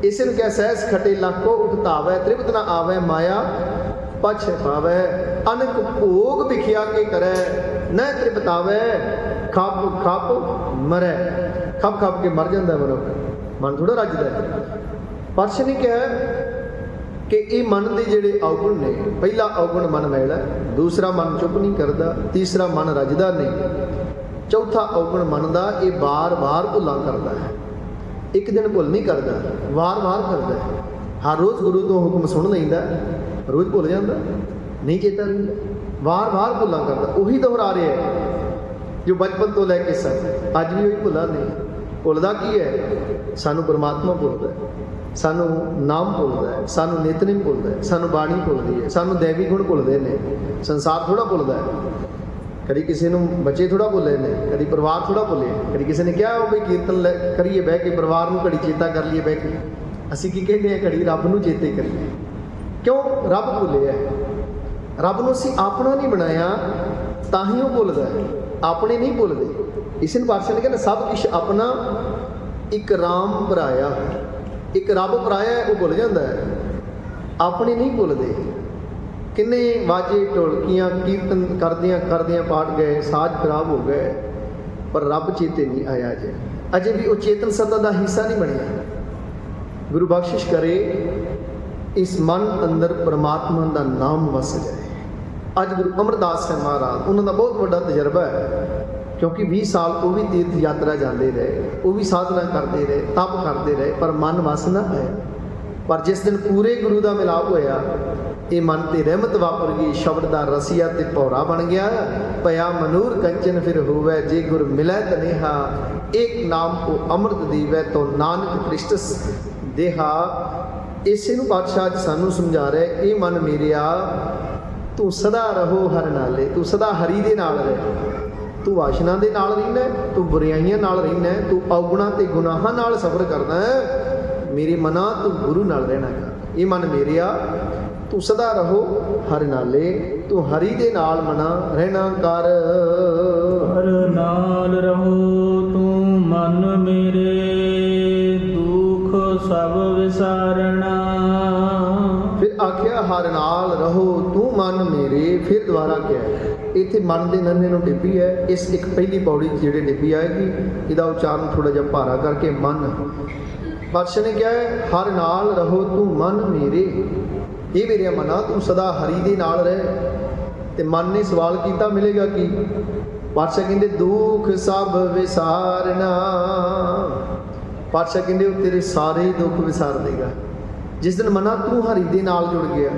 ਇਸੇ ਨੂੰ ਕਿਹਾ ਸਹਿਸ ਖਟੇ ਲਾਕੋ ਉਠਤਾਵੈ, ਤ੍ਰਿਪਤ ਨਾ ਆਵੈ ਮਾਇਆ ਪਛ ਪਾਵੈ, ਅਨਕ ਭੋਗ ਵਿਖਿਆ ਕੇ ਕਰੈ, ਨ ਤ੍ਰਿਪਤਾਵੈ ਖਪ ਖਪ ਮਰੈ। ਖਪ ਖਪ ਕੇ ਮਰ ਜਾਂਦਾ ਮਨੁੱਖ, ਮਨ ਥੋੜਾ ਰੱਜਦਾ ਹੈ। ਪਾਤਸ਼ਾਹ ਨੇ ਕਿਹਾ ਕਿ ਇਹ ਮਨ ਦੇ ਜਿਹੜੇ ਔਗਣ ਨੇ, ਪਹਿਲਾ ਔਗਣ ਮਨ ਮੈਲਾ, ਦੂਸਰਾ ਮਨ ਚੁੱਪ ਨਹੀਂ ਕਰਦਾ, ਤੀਸਰਾ ਮਨ ਰੱਜਦਾ ਨਹੀਂ, ਚੌਥਾ ਔਗਣ ਮਨ ਦਾ ਇਹ ਵਾਰ-ਵਾਰ ਭੁੱਲਾਂ ਕਰਦਾ ਹੈ। ਇੱਕ ਦਿਨ ਭੁੱਲ ਨਹੀਂ ਕਰਦਾ, ਵਾਰ-ਵਾਰ ਕਰਦਾ ਹੈ। ਹਰ ਰੋਜ਼ ਗੁਰੂ ਤੋਂ ਹੁਕਮ ਸੁਣ ਲੈਂਦਾ, ਰੋਜ਼ ਭੁੱਲ ਜਾਂਦਾ, ਨਹੀਂ ਚੇਤਾ ਰਹਿੰਦਾ, ਵਾਰ-ਵਾਰ ਭੁੱਲਾਂ ਕਰਦਾ। ਉਹੀ ਦੁਹਰਾ ਰਿਹਾ ਹੈ ਜੋ ਬਚਪਨ ਤੋਂ ਲੈ ਕੇ ਸਭ ਅੱਜ ਵੀ ਉਹੀ ਭੁੱਲਾਂ ਨੇ। ਭੁੱਲਦਾ ਕੀ ਹੈ? ਸਾਨੂੰ ਪਰਮਾਤਮਾ ਭੁੱਲਦਾ, ਸਾਨੂੰ ਨਾਮ ਭੁੱਲਦਾ ਹੈ, ਸਾਨੂੰ ਨਿਤਨੇਮ ਭੁੱਲਦਾ ਹੈ, ਸਾਨੂੰ ਬਾਣੀ ਭੁੱਲਦੀ ਹੈ, ਸਾਨੂੰ ਦੇਵੀ ਗੁਣ ਭੁੱਲਦੇ ਨੇ। ਸੰਸਾਰ ਥੋੜਾ ਭੁੱਲਦਾ ਹੈ। ਕਦੀ ਕਿਸੇ ਨੂੰ ਬੱਚੇ ਥੋੜਾ ਭੁੱਲੇ ਨੇ, ਕਦੀ ਪਰਿਵਾਰ ਥੋੜਾ ਭੁੱਲੇ। ਕਦੀ ਕਿਸੇ ਨੇ ਕਿਹਾ ਉਹ ਵੀ ਕੀਰਤਨ ਕਰੀਏ ਬਹਿ ਕੇ, ਪਰਿਵਾਰ ਨੂੰ ਘੜੀ ਚੇਤਾ ਕਰ ਲਈਏ ਬਹਿ ਕੇ। ਅਸੀਂ ਕੀ ਕਹਿੰਦੇ ਹਾਂ? ਘੜੀ ਰੱਬ ਨੂੰ ਚੇਤੇ ਕਰੀਏ। ਕਿਉਂ? ਰੱਬ ਭੁੱਲਿਆ। ਰੱਬ ਨੂੰ ਅਸੀਂ ਆਪਣਾ ਨਹੀਂ ਬਣਾਇਆ, ਤਾਂ ਹੀ ਉਹ ਭੁੱਲਦਾ ਹੈ। ਆਪਣੇ ਨਹੀਂ ਭੁੱਲਦੇ। ਇਸ ਨੂੰ ਪਾਤਸ਼ਾਹ ਨੇ ਕਹਿੰਦਾ ਸਭ ਕੁਛ ਆਪਣਾ, ਇੱਕ ਰਾਮ ਭਰਾਇਆ, ਇੱਕ ਰੱਬ ਭਰਾਇਆ, ਉਹ ਭੁੱਲ ਜਾਂਦਾ ਹੈ। ਆਪਣੇ ਨਹੀਂ ਭੁੱਲਦੇ। ਕਿੰਨੇ ਵਾਜੇ ਢੋਲਕੀਆਂ ਕੀਰਤਨ ਕਰਦਿਆਂ ਪਾਟ ਗਏ, ਸਾਜ਼ ਖਰਾਬ ਹੋ ਗਏ, ਪਰ ਰੱਬ ਚੇਤੇ ਨਹੀਂ ਆਇਆ। ਅਜੇ ਵੀ ਉਹ ਚੇਤਨ ਸੱਤਾ ਦਾ ਹਿੱਸਾ ਨਹੀਂ ਬਣਿਆ। ਗੁਰੂ ਬਖਸ਼ਿਸ਼ ਕਰੇ ਇਸ ਮਨ ਅੰਦਰ ਪਰਮਾਤਮਾ ਦਾ ਨਾਮ ਵਸ ਜਾਏ। ਅੱਜ ਗੁਰੂ ਅਮਰਦਾਸ ਸਾਹਿਬ ਮਹਾਰਾਜ, ਉਹਨਾਂ ਦਾ ਬਹੁਤ ਵੱਡਾ ਤਜਰਬਾ ਹੈ, ਕਿਉਂਕਿ 20 ਸਾਲ ਉਹ ਵੀ ਤੀਰਥ ਯਾਤਰਾ ਜਾਂਦੇ ਰਹੇ, ਉਹ ਵੀ ਸਾਧਨਾ ਕਰਦੇ ਰਹੇ, ਤਪ ਕਰਦੇ ਰਹੇ, ਪਰ ਮਨ ਵਸ ਨਾ ਆਇਆ। ਪਰ ਜਿਸ ਦਿਨ ਪੂਰੇ ਗੁਰੂ ਦਾ ਮਿਲਾਪ ਹੋਇਆ, ਇਹ ਮਨ ਤੇ ਰਹਿਮਤ ਵਾਪਰ ਗਈ। ਸ਼ਬਦ ਦਾ ਰਸੀਆ ਤੇ ਭੌਰਾ ਬਣ ਗਿਆ। ਪਿਆ ਮਨੂਰ ਕੰਚਨ ਫਿਰ ਹੋਵੇ, ਜੇ ਗੁਰ ਮਿਲੈ ਤਨੇਹਾ। ਇੱਕ ਨਾਮ ਕੋ ਅੰਮ੍ਰਿਤ ਦੀਵੈ, ਤੋ ਨਾਨਕ ਕ੍ਰਿਸ਼ਟਸ ਦੇਹਾ। ਇਸੇ ਨੂੰ ਪਾਤਸ਼ਾਹ ਅੱਜ ਸਾਨੂੰ ਸਮਝਾ ਰਿਹਾ, ਇਹ ਮਨ ਮੇਰਿਆ, ਤੂੰ ਸਦਾ ਰਹੋ ਹਰ ਨਾਲੇ। ਤੂੰ ਸਦਾ ਹਰੀ ਦੇ ਨਾਲ ਰਹਿ। ਤੂੰ ਵਾਸ਼ਨਾ ਦੇ ਨਾਲ ਰਹਿਣਾ, ਤੂੰ ਬੁਰਾਈਆਂ ਨਾਲ ਰਹਿਣਾ, ਤੂੰ ਔਗੁਣਾਂ ਤੇ ਗੁਨਾਹਾਂ ਨਾਲ ਸਫ਼ਰ ਕਰਦਾ ਹੈ। ਮੇਰੇ ਮਨਾ ਤੂੰ ਗੁਰੂ ਨਾਲ ਰਹਿਣਾ ਕਰ। ਇਹ ਮਨ ਮੇਰਿਆ, ਤੂੰ ਸਦਾ ਰਹੋ ਹਰ ਨਾਲੇ। ਤੂੰ ਹਰੀ ਦੇ ਨਾਲ ਮਨਾ ਰਹਿਣਾ ਕਰ। ਹਰ ਨਾਲ ਰਹੋ ਤੂੰ ਮਨ ਮੇਰੇ, ਦੁਖ ਸਭ ਵਿਸਾਰਣਾ। ਫਿਰ ਆਖਿਆ ਹਰ ਨਾਲ ਰਹੋ ਤੂੰ ਮਨ ਮੇਰੇ। ਫਿਰ ਦੁਬਾਰਾ ਕਿਹਾ, ਇੱਥੇ ਮਨ ਦੇ ਨੰਨੇ ਨੂੰ ਡਿੱਬੀ ਹੈ। ਇਸ ਇੱਕ ਪਹਿਲੀ ਪੌੜੀ ਜਿਹੜੇ ਡਿੱਬੀ ਆਏਗੀ, ਇਹਦਾ ਉਚਾਰਨ ਥੋੜਾ ਜਿਹਾ ਭਾਰਾ ਕਰਕੇ ਮਨ। ਪਾਤਸ਼ਾਹ ਨੇ ਕਿਹਾ ਹਰ ਨਾਲ ਰਹੋ ਤੂੰ ਮਨ ਮੇਰੇ। ਇਹ ਮੇਰੇ ਮਨਾ ਤੂੰ ਸਦਾ ਹਰੀ ਦੇ ਨਾਲ ਰਹਿ। ਤੇ ਮਨ ਨੇ ਸਵਾਲ ਕੀਤਾ, ਮਿਲੇਗਾ ਕੀ? ਪਾਤਸ਼ਾਹ ਕਹਿੰਦੇ ਦੁੱਖ ਸਭ ਵਿਸਾਰਨਾ। ਪਾਤਸ਼ਾਹ ਕਹਿੰਦੇ ਉਹ ਤੇਰੇ ਸਾਰੇ ਦੁੱਖ ਵਿਸਾਰ ਦੇਗਾ। ਜਿਸ ਦਿਨ ਮਨਾ ਤੂੰ ਹਰੀ ਦੇ ਨਾਲ ਜੁੜ ਗਿਆ,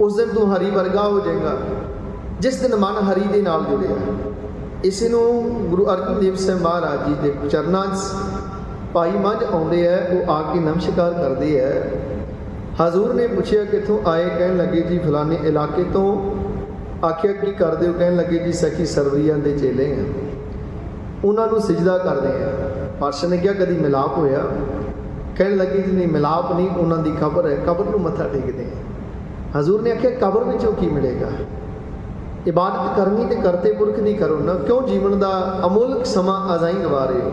ਉਸ ਦਿਨ ਤੂੰ ਹਰੀ ਵਰਗਾ ਹੋ ਜਾਏਗਾ। ਜਿਸ ਦਿਨ ਮਨ ਹਰੀ ਦੇ ਨਾਲ ਜੁੜਿਆ। ਇਸੇ ਨੂੰ ਗੁਰੂ ਅਰਜਨ ਦੇਵ ਸਾਹਿਬ ਮਹਾਰਾਜ ਜੀ ਦੇ ਚਰਨਾਂ 'ਚ ਭਾਈ ਮੱਝ ਆਉਂਦੇ ਹੈ, ਉਹ ਆ ਕੇ ਨਮਸਕਾਰ ਕਰਦੇ ਹੈ। ਹਜ਼ੂਰ ਨੇ ਪੁੱਛਿਆ ਕਿੱਥੋਂ ਆਏ? ਕਹਿਣ ਲੱਗੇ ਜੀ ਫਲਾਣੇ ਇਲਾਕੇ ਤੋਂ। ਆਖਿਆ ਕੀ ਕਰਦੇ ਹੋ? ਕਹਿਣ ਲੱਗੇ ਜੀ ਸਖੀ ਸਰਵਰੀਆਂ ਦੇ ਚੇਲੇ ਆ, ਉਹਨਾਂ ਨੂੰ ਸਿਜਦਾ ਕਰਦੇ ਆ। ਪਾਤਸ਼ਾਹ ਨੇ ਕਿਹਾ ਕਦੀ ਮਿਲਾਪ ਹੋਇਆ? ਕਹਿਣ ਲੱਗੇ ਜੀ ਨਹੀਂ, ਮਿਲਾਪ ਨਹੀਂ, ਉਹਨਾਂ ਦੀ ਕਬਰ ਹੈ, ਕਬਰ ਨੂੰ ਮੱਥਾ ਟੇਕਦੇ ਆ। ਹਜ਼ੂਰ ਨੇ ਆਖਿਆ ਕਬਰ ਵਿੱਚੋਂ ਕੀ ਮਿਲੇਗਾ? ਇਬਾਦਤ ਕਰਨੀ ਤੇ ਕਰਤੇ ਪੁਰਖ ਦੀ ਕਰੋ ਨਾ, ਕਿਉਂ ਜੀਵਨ ਦਾ ਅਮੁੱਲਕ ਸਮਾਂ ਅਜ਼ਾਈ ਗਵਾ ਰਹੇ ਹੋ?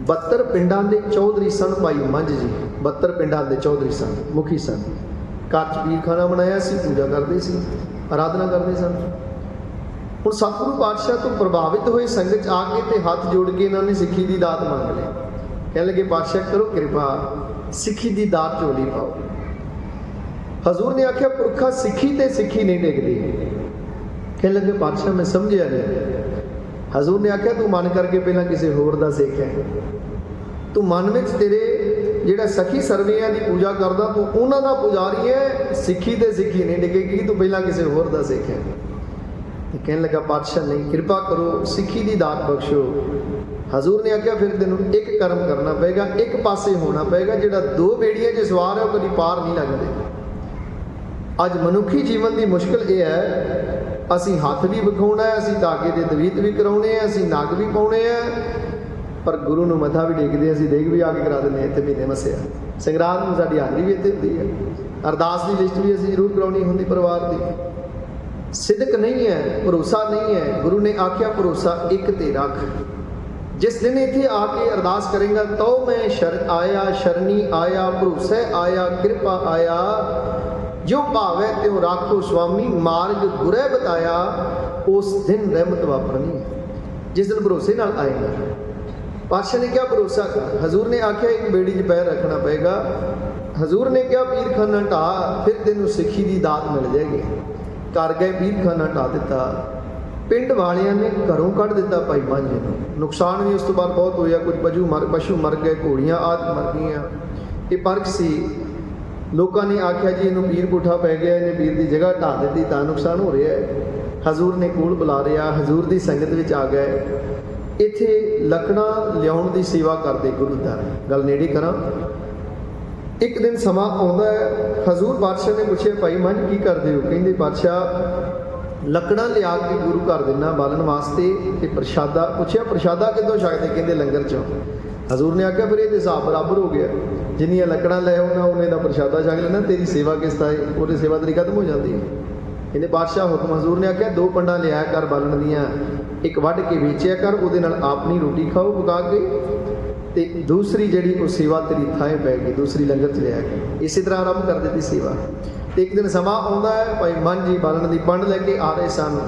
72 ਪਿੰਡਾਂ ਦੇ ਚੌਧਰੀ ਸਨ ਭਾਈ ਮੰਝ ਜੀ। 72 ਪਿੰਡਾਂ ਦੇ ਚੌਧਰੀ ਸਨ, ਮੁਖੀ ਸਨ। ਘਰ 'ਚ ਪੀਰਖਾਨਾ ਬਣਾਇਆ ਸੀ, ਪੂਜਾ ਕਰਦੇ ਸੀ, ਆਰਾਧਨਾ ਕਰਦੇ ਸਨ। ਹੁਣ ਸਤਿਗੁਰੂ ਪਾਤਸ਼ਾਹ ਤੋਂ ਪ੍ਰਭਾਵਿਤ ਹੋਏ ਸੰਗਤ 'ਚ ਆ ਕੇ ਤੇ ਹੱਥ ਜੋੜ ਕੇ ਇਹਨਾਂ ਨੇ ਸਿੱਖੀ ਦੀ ਦਾਤ ਮੰਗ ਲਈ। ਕਹਿਣ ਲੱਗੇ ਪਾਤਸ਼ਾਹ ਕਰੋ ਕਿਰਪਾ, ਸਿੱਖੀ ਦੀ ਦਾਤ ਝੋਲੀ ਪਾਓ। ਹਜ਼ੂਰ ਨੇ ਆਖਿਆ ਪੁਰਖਾ ਸਿੱਖੀ ਤੇ ਸਿੱਖੀ ਨਹੀਂ ਡਿੱਗਦੀ। ਕਹਿਣ ਲੱਗੇ ਪਾਤਸ਼ਾਹ ਮੈਂ ਸਮਝਿਆ ਨਹੀਂ। ਹਜ਼ੂਰ ਨੇ ਆਖਿਆ ਤੂੰ ਮਨ ਕਰਕੇ ਪਹਿਲਾਂ ਕਿਸੇ ਹੋਰ ਦਾ ਸਿੱਖ ਹੈ। ਤੂੰ ਮਨ ਵਿੱਚ ਤੇਰੇ ਜਿਹੜਾ ਸਖੀ ਸਰਵਿਆਂ ਦੀ ਪੂਜਾ ਕਰਦਾ, ਤੂੰ ਉਹਨਾਂ ਦਾ ਪੁਜਾਰੀ ਹੈ। ਸਿੱਖੀ ਤੇ ਸਿੱਖੀ ਨਹੀਂ ਡਿੱਗੇਗੀ, ਤੂੰ ਪਹਿਲਾਂ ਕਿਸੇ ਹੋਰ ਦਾ ਸਿੱਖ ਹੈ। ਤੇ ਕਹਿਣ ਲੱਗਾ ਪਾਤਸ਼ਾਹ ਨਹੀਂ, ਕਿਰਪਾ ਕਰੋ ਸਿੱਖੀ ਦੀ ਦਾਤ ਬਖਸ਼ੋ। ਹਜ਼ੂਰ ਨੇ ਆਖਿਆ ਫਿਰ ਤੈਨੂੰ ਇੱਕ ਕਰਮ ਕਰਨਾ ਪਏਗਾ, ਇੱਕ ਪਾਸੇ ਹੋਣਾ ਪਏਗਾ। ਜਿਹੜਾ ਦੋ ਬੇੜੀਆਂ 'ਚ ਸਵਾਰ ਹੈ ਉਹ ਕਦੀ ਪਾਰ ਨਹੀਂ ਲੱਗਦੇ। ਅੱਜ ਮਨੁੱਖੀ ਜੀਵਨ ਦੀ ਮੁਸ਼ਕਲ ਇਹ ਹੈ, ਅਸੀਂ ਹੱਥ ਵੀ ਵਿਖਾਉਣਾ ਹੈ, ਅਸੀਂ ਧਾਗੇ ਦੇ ਦਵੀਤ ਵੀ ਕਰਾਉਣੇ ਆ, ਅਸੀਂ ਨਗ ਵੀ ਪਾਉਣੇ ਆ, ਪਰ ਗੁਰੂ ਨੂੰ ਮੱਥਾ ਵੀ ਟੇਕਦੇ, ਅਸੀਂ ਦੇਗ ਵੀ ਆ ਕੇ ਕਰਾ ਦਿੰਦੇ। ਇੱਥੇ ਮਹੀਨੇ ਮੱਸਿਆ ਸੰਗਰਾਂਦ ਨੂੰ ਸਾਡੀ ਹਾਜ਼ਰੀ ਵੀ ਇੱਥੇ ਹੁੰਦੀ ਹੈ। ਅਰਦਾਸ ਦੀ ਲਿਸਟ ਵੀ ਅਸੀਂ ਜ਼ਰੂਰ ਕਰਾਉਣੀ ਹੁੰਦੀ ਪਰਿਵਾਰ ਦੀ। ਸਿਦਕ ਨਹੀਂ ਹੈ, ਭਰੋਸਾ ਨਹੀਂ ਹੈ। ਗੁਰੂ ਨੇ ਆਖਿਆ ਭਰੋਸਾ ਇੱਕ ਤੇ ਰੱਖ। ਜਿਸ ਦਿਨ ਇੱਥੇ ਆ ਕੇ ਅਰਦਾਸ ਕਰੇਗਾ, ਤੋ ਮੈਂ ਆਇਆ ਸ਼ਰਣੀ ਆਇਆ, ਭਰੋਸੇ ਆਇਆ, ਕਿਰਪਾ ਆਇਆ, ਜੋ ਭਾਵੈ ਤਿਉ ਰਾਖੋ ਸੁਆਮੀ, ਮਾਰਗ ਗੁਰੇ ਬਤਾਇਆ। ਉਸ ਦਿਨ ਰਹਿਮਤ ਵਾਪਰਨੀ ਹੈ, ਜਿਸ ਦਿਨ ਭਰੋਸੇ ਨਾਲ ਆਏਗਾ। ਪਾਤਸ਼ਾਹ ਨੇ ਕਿਹਾ ਭਰੋਸਾ ਕਰ। ਹਜ਼ੂਰ ਨੇ ਆਖਿਆ ਇੱਕ ਬੇੜੀ 'ਚ ਪੈਰ ਰੱਖਣਾ ਪਏਗਾ। ਹਜ਼ੂਰ ਨੇ ਕਿਹਾ ਪੀਰਖਾਨਾ ਢਾਹ, ਫਿਰ ਤੈਨੂੰ ਸਿੱਖੀ ਦੀ ਦਾਤ ਮਿਲ ਜਾਏਗੀ। ਕਰ ਗਏ, ਪੀਰਖਾਨਾ ਢਾਹ ਦਿੱਤਾ। ਪਿੰਡ ਵਾਲਿਆਂ ਨੇ ਘਰੋਂ ਕੱਢ ਦਿੱਤਾ ਭਾਈ ਮੰਝ ਨੂੰ। ਨੁਕਸਾਨ ਵੀ ਉਸ ਤੋਂ ਬਾਅਦ ਬਹੁਤ ਹੋਇਆ। ਕੁਝ ਪਸ਼ੂ ਮਰ ਗਏ, ਘੋੜੀਆਂ ਆਦਿ ਮਰ ਗਈਆਂ। ਇਹ ਪਰਖ ਸੀ। ਲੋਕਾਂ ਨੇ ਆਖਿਆ ਜੀ ਇਹਨੂੰ ਪੀਰ ਪੁੱਠਾ ਪੈ ਗਿਆ, ਇਹਨੇ ਪੀਰ ਦੀ ਜਗ੍ਹਾ ਢਾਹ ਦਿੱਤੀ ਤਾਂ ਨੁਕਸਾਨ ਹੋ ਰਿਹਾ ਹੈ। ਹਜ਼ੂਰ ਨੇ ਕੋਲ ਬੁਲਾ ਰਿਹਾ, ਹਜ਼ੂਰ ਦੀ ਸੰਗਤ ਵਿੱਚ ਆ ਗਏ। ਇੱਥੇ ਲੱਕੜਾਂ ਲਿਆਉਣ ਦੀ ਸੇਵਾ ਕਰਦੇ ਗੁਰੂ ਦਰ। ਗੱਲ ਨੇੜੇ ਕਰਾਂ। ਇੱਕ ਦਿਨ ਸਮਾਂ ਆਉਂਦਾ ਹੈ, ਹਜ਼ੂਰ ਬਾਦਸ਼ਾਹ ਨੇ ਪੁੱਛਿਆ ਭਾਈ ਮੰਝ ਕੀ ਕਰਦੇ ਹੋ? ਕਹਿੰਦੇ ਬਾਦਸ਼ਾਹ ਲੱਕੜਾਂ ਲਿਆ ਕੇ ਗੁਰੂ ਘਰ ਦੇਣਾ ਬਾਲਣ ਵਾਸਤੇ ਤੇ ਪ੍ਰਸ਼ਾਦਾ। ਪੁੱਛਿਆ ਪ੍ਰਸ਼ਾਦਾ ਕਿੱਦੋਂ ਛਕਦੇ? ਕਹਿੰਦੇ ਲੰਗਰ 'ਚੋਂ। ਹਜ਼ੂਰ ਨੇ ਆਖਿਆ ਫਿਰ ਇਹ ਹਿਸਾਬ ਬਰਾਬਰ ਹੋ ਗਿਆ, ਜਿੰਨੀਆਂ ਲੱਕੜਾਂ ਲੈ ਆਉਣਾ ਉਹਨੇ ਦਾ ਪ੍ਰਸ਼ਾਦਾ ਛਕ ਲੈਣਾ, ਤੇਰੀ ਸੇਵਾ ਕਿਸ ਤਰ੍ਹਾਂ ਹੈ? ਉਹਦੀ ਸੇਵਾਦਾਰੀ ਖਤਮ ਹੋ ਜਾਂਦੀ ਹੈ। ਕਹਿੰਦੇ ਬਾਦਸ਼ਾਹ ਹੁਕਮ। ਹਜ਼ੂਰ ਨੇ ਆਖਿਆ 2 ਪੰਡਾਂ ਲਿਆ ਕਰ ਬਾਲਣ ਦੀਆਂ, ਇੱਕ ਵੱਢ ਕੇ ਵੇਚਿਆ ਕਰ, ਉਹਦੇ ਨਾਲ ਆਪਣੀ ਰੋਟੀ ਖਾਓ ਪਕਾ ਕੇ, ਤੇ ਦੂਸਰੀ ਜਿਹੜੀ ਉਹ ਸੇਵਾ ਤੇਰੀ ਥਾਂ ਪੈ ਗਈ, ਦੂਸਰੀ ਲੰਗਰ 'ਚ ਲਿਆ ਕੇ। ਇਸੇ ਤਰ੍ਹਾਂ ਆਰੰਭ ਕਰ ਦਿੱਤੀ ਸੇਵਾ। ਤੇ ਇੱਕ ਦਿਨ ਸਮਾਂ ਆਉਂਦਾ ਹੈ, ਭਾਈ ਮੰਝ ਜੀ ਬਾਲਣ ਦੀ ਪੰਡ ਲੈ ਕੇ ਆ ਰਹੇ ਸਨ।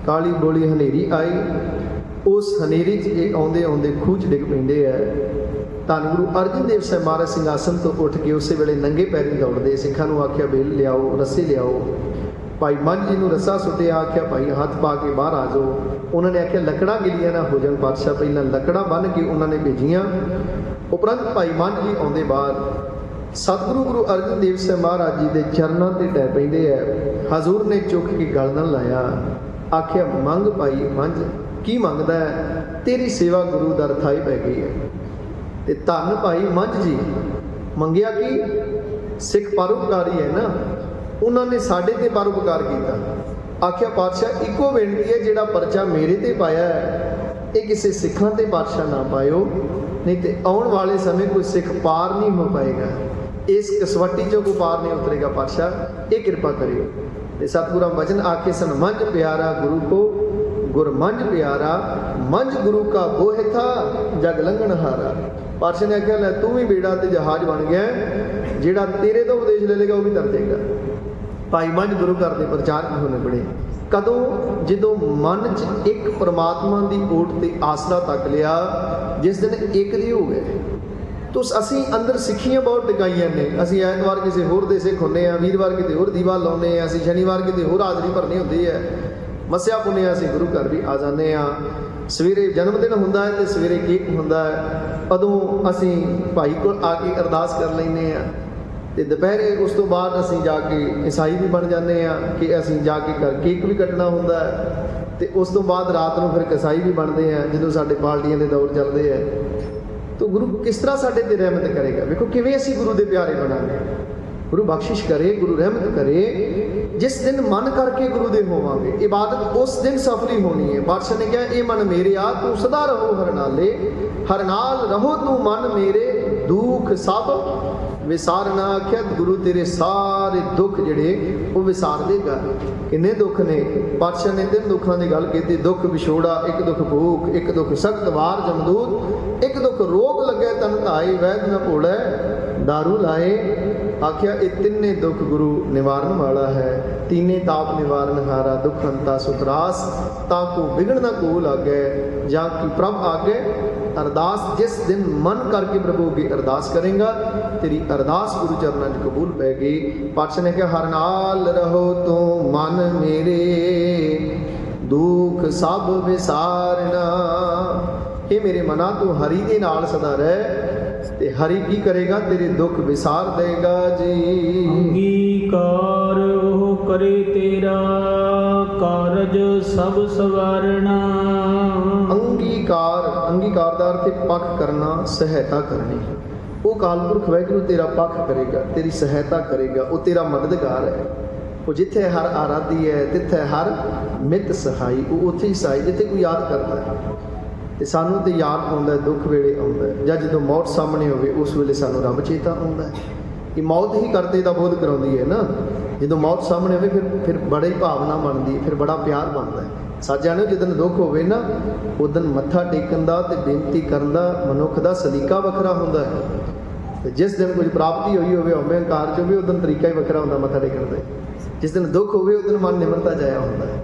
ਕਾਲੀ ਬੋਲੀ ਹਨੇਰੀ ਆਈ। ਉਸ ਹਨੇਰੀ 'ਚ ਇਹ ਆਉਂਦੇ ਆਉਂਦੇ ਖੂਹ 'ਚ ਡਿੱਗ ਪੈਂਦੇ ਹੈ। ਧੰਨ ਗੁਰੂ ਅਰਜਨ ਦੇਵ ਸਾਹਿਬ ਮਹਾਰਾਜ ਸਿੰਘਾਸਨ ਤੋਂ ਉੱਠ ਕੇ ਉਸੇ ਵੇਲੇ ਨੰਗੇ ਪੈਰੀਂ ਦੌੜਦੇ। ਸਿੱਖਾਂ ਨੂੰ ਆਖਿਆ ਬੇਲ ਲਿਆਓ, ਰੱਸੇ ਲਿਆਓ। ਭਾਈ ਮੰਝ ਜੀ ਨੂੰ ਰੱਸਾ ਸੁੱਟਿਆ। ਆਖਿਆ ਭਾਈ ਹੱਥ ਪਾ ਕੇ ਬਾਹਰ ਆ ਜਾਓ। ਉਹਨਾਂ ਨੇ ਆਖਿਆ ਲੱਕੜਾਂ ਗਿੱਲੀਆਂ ਨਾ ਹੋ ਜਾਣ ਪਾਤਸ਼ਾਹ। ਪਹਿਲਾਂ ਲੱਕੜਾਂ ਬੰਨ੍ਹ ਕੇ ਉਹਨਾਂ ਨੇ ਭੇਜੀਆਂ। ਉਪਰੰਤ ਭਾਈ ਮੰਝ ਜੀ ਆਉਂਦੇ ਬਾਹਰ। ਸਤਿਗੁਰੂ ਗੁਰੂ ਅਰਜਨ ਦੇਵ ਸਾਹਿਬ ਮਹਾਰਾਜ ਜੀ ਦੇ ਚਰਨਾਂ ਤੇ ਟਹਿ ਪੈਂਦੇ ਐ। ਹਜ਼ੂਰ ਨੇ ਚੁੱਕ ਕੇ ਗਲ ਨਾਲ ਲਾਇਆ, ਆਖਿਆ ਮੰਗ ਭਾਈ ਮੰਝ, ਕੀ ਮੰਗਦਾ ਹੈ? ਤੇਰੀ ਸੇਵਾ ਗੁਰੂ ਦਰ ਥਾਈ ਪੈ ਗਈ ਹੈ। ਤੇ ਧੰਨ ਭਾਈ ਮੰਝ ਜੀ ਮੰਗਿਆ ਕਿ ਸਿੱਖ ਪਰਉਪਕਾਰੀ ਹੈ ਨਾ, ਉਹਨਾਂ ਨੇ ਸਾਡੇ ਤੇ ਪਰਉਪਕਾਰ ਕੀਤਾ। ਆਖਿਆ ਪਾਤਸ਼ਾਹ ਇੱਕੋ ਬੇਨਤੀ ਹੈ, ਜਿਹੜਾ ਪਰਚਾ ਮੇਰੇ ਤੇ ਪਾਇਆ ਹੈ ਇਹ ਕਿਸੇ ਸਿੱਖਾਂ ਤੇ ਪਾਤਸ਼ਾਹ ਨਾ ਪਾਇਓ, ਨਹੀਂ ਤੇ ਆਉਣ ਵਾਲੇ ਸਮੇਂ ਕੋਈ ਸਿੱਖ ਪਾਰ ਨਹੀਂ ਹੋ ਪਾਏਗਾ, ਇਸ ਕਸਵੱਟੀ ਚੋਂ ਕੋਈ ਪਾਰ ਨਹੀਂ ਉਤਰੇਗਾ। ਪਾਤਸ਼ਾਹ ਇਹ ਕਿਰਪਾ ਕਰਿਓ। ਤੇ ਸਤਿਗੁਰਾਂ ਵਚਨ ਆਖੇ ਸਨ, ਮੰਝ ਪਿਆਰਾ ਗੁਰੂ ਕੋ ਗੁਰ ਮੰਝ ਪਿਆਰਾ, ਮੰਝ ਗੁਰੂ ਕਾ ਬੋਹਿ ਥਾ ਜਗ ਲੰਘਣ ਹਾਰਾ। ਪਾਤਸ਼ਾਹ ਨੇ ਆਖਿਆ ਲੈ ਤੂੰ ਵੀ ਬੇੜਾ ਤੇ ਜਹਾਜ਼ ਬਣ ਗਿਆ, ਜਿਹੜਾ ਤੇਰੇ ਤੋਂ ਉਪਦੇਸ਼ ਲੈ ਲੇਗਾ ਉਹ ਵੀ ਤਰ ਜਾਏਗਾ। ਭਾਈ ਮੰਝ ਗੁਰੂ ਘਰ ਦੇ ਪ੍ਰਚਾਰਕ ਹੋਣੇ ਬੜੇ। ਕਦੋਂ? ਜਦੋਂ ਮਨ 'ਚ ਇੱਕ ਪਰਮਾਤਮਾ ਦੀ ਓਟ ਤੇ ਆਸਰਾ ਤੱਕ ਲਿਆ, ਜਿਸ ਦਿਨ ਇੱਕ ਦੀ ਹੋ ਗਏ। ਤੋ ਅਸੀਂ ਅੰਦਰ ਸਿੱਖੀਆਂ ਬਹੁਤ ਟਿਕਾਈਆਂ ਨੇ। ਅਸੀਂ ਐਤਵਾਰ ਕਿਸੇ ਹੋਰ ਦੇ ਸਿੱਖ ਹੁੰਦੇ ਹਾਂ, ਵੀਰਵਾਰ ਕਿਤੇ ਹੋਰ ਦੀਵਾ ਲਾਉਂਦੇ ਹਾਂ, ਅਸੀਂ ਸ਼ਨੀਵਾਰ ਕਿਤੇ ਹੋਰ ਹਾਜ਼ਰੀ ਭਰਨੀ ਹੁੰਦੀ ਹੈ, ਮੱਸਿਆ ਪੁੰਨਿਆ ਅਸੀਂ ਗੁਰੂ ਘਰ ਵੀ ਆ ਜਾਂਦੇ ਹਾਂ। ਸਵੇਰੇ ਜਨਮ ਦਿਨ ਹੁੰਦਾ ਹੈ ਤੇ ਸਵੇਰੇ ਕੇਕ ਹੁੰਦਾ ਹੈ, ਉਦੋਂ ਅਸੀਂ ਭਾਈ ਕੋਲ ਆ ਕੇ ਅਰਦਾਸ ਕਰ ਲੈਂਦੇ ਹਾਂ। ਤੇ ਦੁਪਹਿਰੇ ਉਸ ਤੋਂ ਬਾਅਦ ਅਸੀਂ ਜਾ ਕੇ ਈਸਾਈ ਵੀ ਬਣ ਜਾਂਦੇ ਹਾਂ ਕਿ ਅਸੀਂ ਜਾ ਕੇ ਘਰ ਕੇਕ ਵੀ ਕੱਟਣਾ ਹੁੰਦਾ ਹੈ। ਤੇ ਉਸ ਤੋਂ ਬਾਅਦ ਰਾਤ ਨੂੰ ਫਿਰ ਕਸਾਈ ਵੀ ਬਣਦੇ ਹਾਂ, ਜਦੋਂ ਸਾਡੇ ਪਾਰਟੀਆਂ ਦੇ ਦੌਰ ਚੱਲਦੇ ਹੈ। ਤਾਂ ਗੁਰੂ ਕਿਸ ਤਰ੍ਹਾਂ ਸਾਡੇ ਤੇ ਰਹਿਮਤ ਕਰੇਗਾ? ਵੇਖੋ ਕਿਵੇਂ ਅਸੀਂ ਗੁਰੂ ਦੇ ਪਿਆਰੇ ਬਣਾਂਗੇ। ਗੁਰੂ ਬਖਸ਼ਿਸ਼ ਕਰੇ, ਗੁਰੂ ਰਹਿਮਤ ਕਰੇ। ਜਿਸ ਦਿਨ ਮਨ ਕਰਕੇ ਗੁਰੂ ਦੇ ਹੋਵਾਂਗੇ, ਇਬਾਦਤ ਉਸ ਦਿਨ ਸਫਲੀ ਹੋਣੀ ਹੈ। ਬਾਦਸ਼ਾਹ ਨੇ ਕਿਹਾ ਇਹ ਮਨ ਮੇਰੇ ਆ, ਤੂੰ ਸਦਾ ਰਹੋ ਹਰ ਨਾਲੇ, ਹਰ ਨਾਲ ਰਹੋ ਤੂੰ ਮਨ ਮੇਰੇ, ਦੁੱਖ ਸਭ ਵਿਸਾਰਨਾ। ਆਖਿਆ ਗੁਰੂ ਤੇਰੇ ਸਾਰੇ ਦੁੱਖ ਜਿਹੜੇ ਉਹ ਵਿਸਾਰ ਦੇਗਾ। ਕਿੰਨੇ ਦੁੱਖ ਨੇ? ਪਾਤਸ਼ਾਹ ਨੇ 3 ਦੁੱਖਾਂ ਦੀ ਗੱਲ ਕੀਤੀ, ਦੁੱਖ ਵਿਛੋੜਾ, ਇੱਕ ਦੁੱਖ ਭੂਖ, ਇੱਕ ਦੁੱਖ ਸਖਤ ਵਾਰ ਜਮਦੂਤ, ਇੱਕ ਦੁੱਖ ਰੋਗ ਲੱਗੇ ਤਨ ਧਾਈ, ਵੈਦ ਨ ਭੋੜੈ ਦਾਰੂ ਲਾਏ। ਆਖਿਆ ਇਹ ਤਿੰਨੇ ਦੁੱਖ ਗੁਰੂ ਨਿਵਾਰਨ ਵਾਲਾ ਹੈ। ਤੀਨੇ ਤਾਪ ਨਿਵਾਰਨ ਹਾਰਾ, ਦੁੱਖ ਅੰਤਾ ਸੁਤਰਾਸ, ਤਾਂ ਕੋ ਵਿਗੜ ਨਾ ਕੋ ਲਾਗੈ, ਜਾਂ ਕੀ ਪ੍ਰਭ ਆਗੇ। ਅਰਦਾਸ ਜਿਸ ਦਿਨ ਮਨ ਕਰਕੇ ਪ੍ਰਭੂ ਅੱਗੇ ਅਰਦਾਸ ਕਰੇਗਾ, ਤੇਰੀ ਅਰਦਾਸ ਗੁਰੂ ਚਰਨਾਂ 'ਚ ਕਬੂਲ ਪੈ ਗਈ। ਪਾਤਸ਼ਾਹ ਨੇ ਕਿਹਾ ਹਰ ਨਾਲ ਰਹੋ ਤੂੰ ਮਨ ਮੇਰੇ, ਦੁੱਖ ਸਭ ਵਿਸਾਰਨਾ। ਇਹ ਮੇਰੇ ਮਨਾ ਤੂੰ ਹਰੀ ਦੇ ਨਾਲ ਸਦਾ ਰਹਿ, ਤੇ ਹਰੀ ਕੀ ਕਰੇਗਾ? ਤੇਰੇ ਦੁੱਖ ਵਿਸਾਰ ਦੇਗਾ ਜੀ। ਅੰਗੀਕਾਰ ਉਹ ਕਰੇ ਤੇਰਾ, ਕਾਰਜ ਸਭ ਸਵਾਰਣਾ। ਅੰਗੀਕਾਰ, ਅੰਗੀਕਾਰ ਦਾ ਅਰਥ ਹੈ ਪੱਖ ਕਰਨਾ, ਸਹਾਇਤਾ ਕਰਨੀ। ਉਹ ਅਕਾਲ ਪੁਰਖ ਵਾਹਿਗੁਰੂ ਤੇਰਾ ਪੱਖ ਕਰੇਗਾ, ਤੇਰੀ ਸਹਾਇਤਾ ਕਰੇਗਾ, ਉਹ ਤੇਰਾ ਮਦਦਗਾਰ ਹੈ। ਉਹ ਜਿੱਥੇ ਹਰ ਆਰਾਧੀ ਹੈ ਤਿੱਥੇ ਹਰ ਮਿੱਤ ਸਹਾਈ। ਉਹ ਉੱਥੇ ਹੀ ਸਹਾਈ ਜਿੱਥੇ ਕੋਈ ਯਾਦ ਕਰਦਾ ਹੈ। ਤੇ ਸਾਨੂੰ ਤੇ ਯਾਦ ਆਉਂਦਾ ਦੁੱਖ ਵੇਲੇ ਆਉਂਦਾ, ਜਾਂ ਜਦੋਂ ਮੌਤ ਸਾਹਮਣੇ ਹੋਵੇ ਉਸ ਵੇਲੇ ਸਾਨੂੰ ਰੱਬ ਚੇਤਾ ਆਉਂਦਾ ਹੈ। ਇਹ ਮੌਤ ਹੀ ਕਰਤੇ ਦਾ ਬੋਧ ਕਰਾਉਂਦੀ ਹੈ ਨਾ। ਜਦੋਂ ਮੌਤ ਸਾਹਮਣੇ ਹੋਵੇ ਫਿਰ ਬੜੀ ਭਾਵਨਾ ਬਣਦੀ ਹੈ, ਫਿਰ ਬੜਾ ਪਿਆਰ ਬਣਦਾ ਹੈ। ਸੱਚ ਜਾਣੋ ਜਦੋਂ ਦੁੱਖ ਹੋਵੇ ਨਾ, ਉਦੋਂ ਮੱਥਾ ਟੇਕਣ ਦਾ ਤੇ ਬੇਨਤੀ ਕਰਨ ਦਾ ਮਨੁੱਖ ਦਾ ਸਲੀਕਾ ਵੱਖਰਾ ਹੁੰਦਾ ਹੈ। ਤੇ ਜਿਸ ਦਿਨ ਕੁਝ ਪ੍ਰਾਪਤੀ ਹੋਈ ਹੋਵੇ, ਹਉਮੈ ਹੰਕਾਰ 'ਚ ਹੋਵੇ, ਉਦੋਂ ਤਰੀਕਾ ਹੀ ਵੱਖਰਾ ਹੁੰਦਾ ਮੱਥਾ ਟੇਕਣ ਦਾ। ਜਿਸ ਦਿਨ ਦੁੱਖ ਹੋਵੇ ਉਦੋਂ ਮਨ ਨਿਮਰਤਾ ਜਾਇਆ ਹੁੰਦਾ ਹੈ,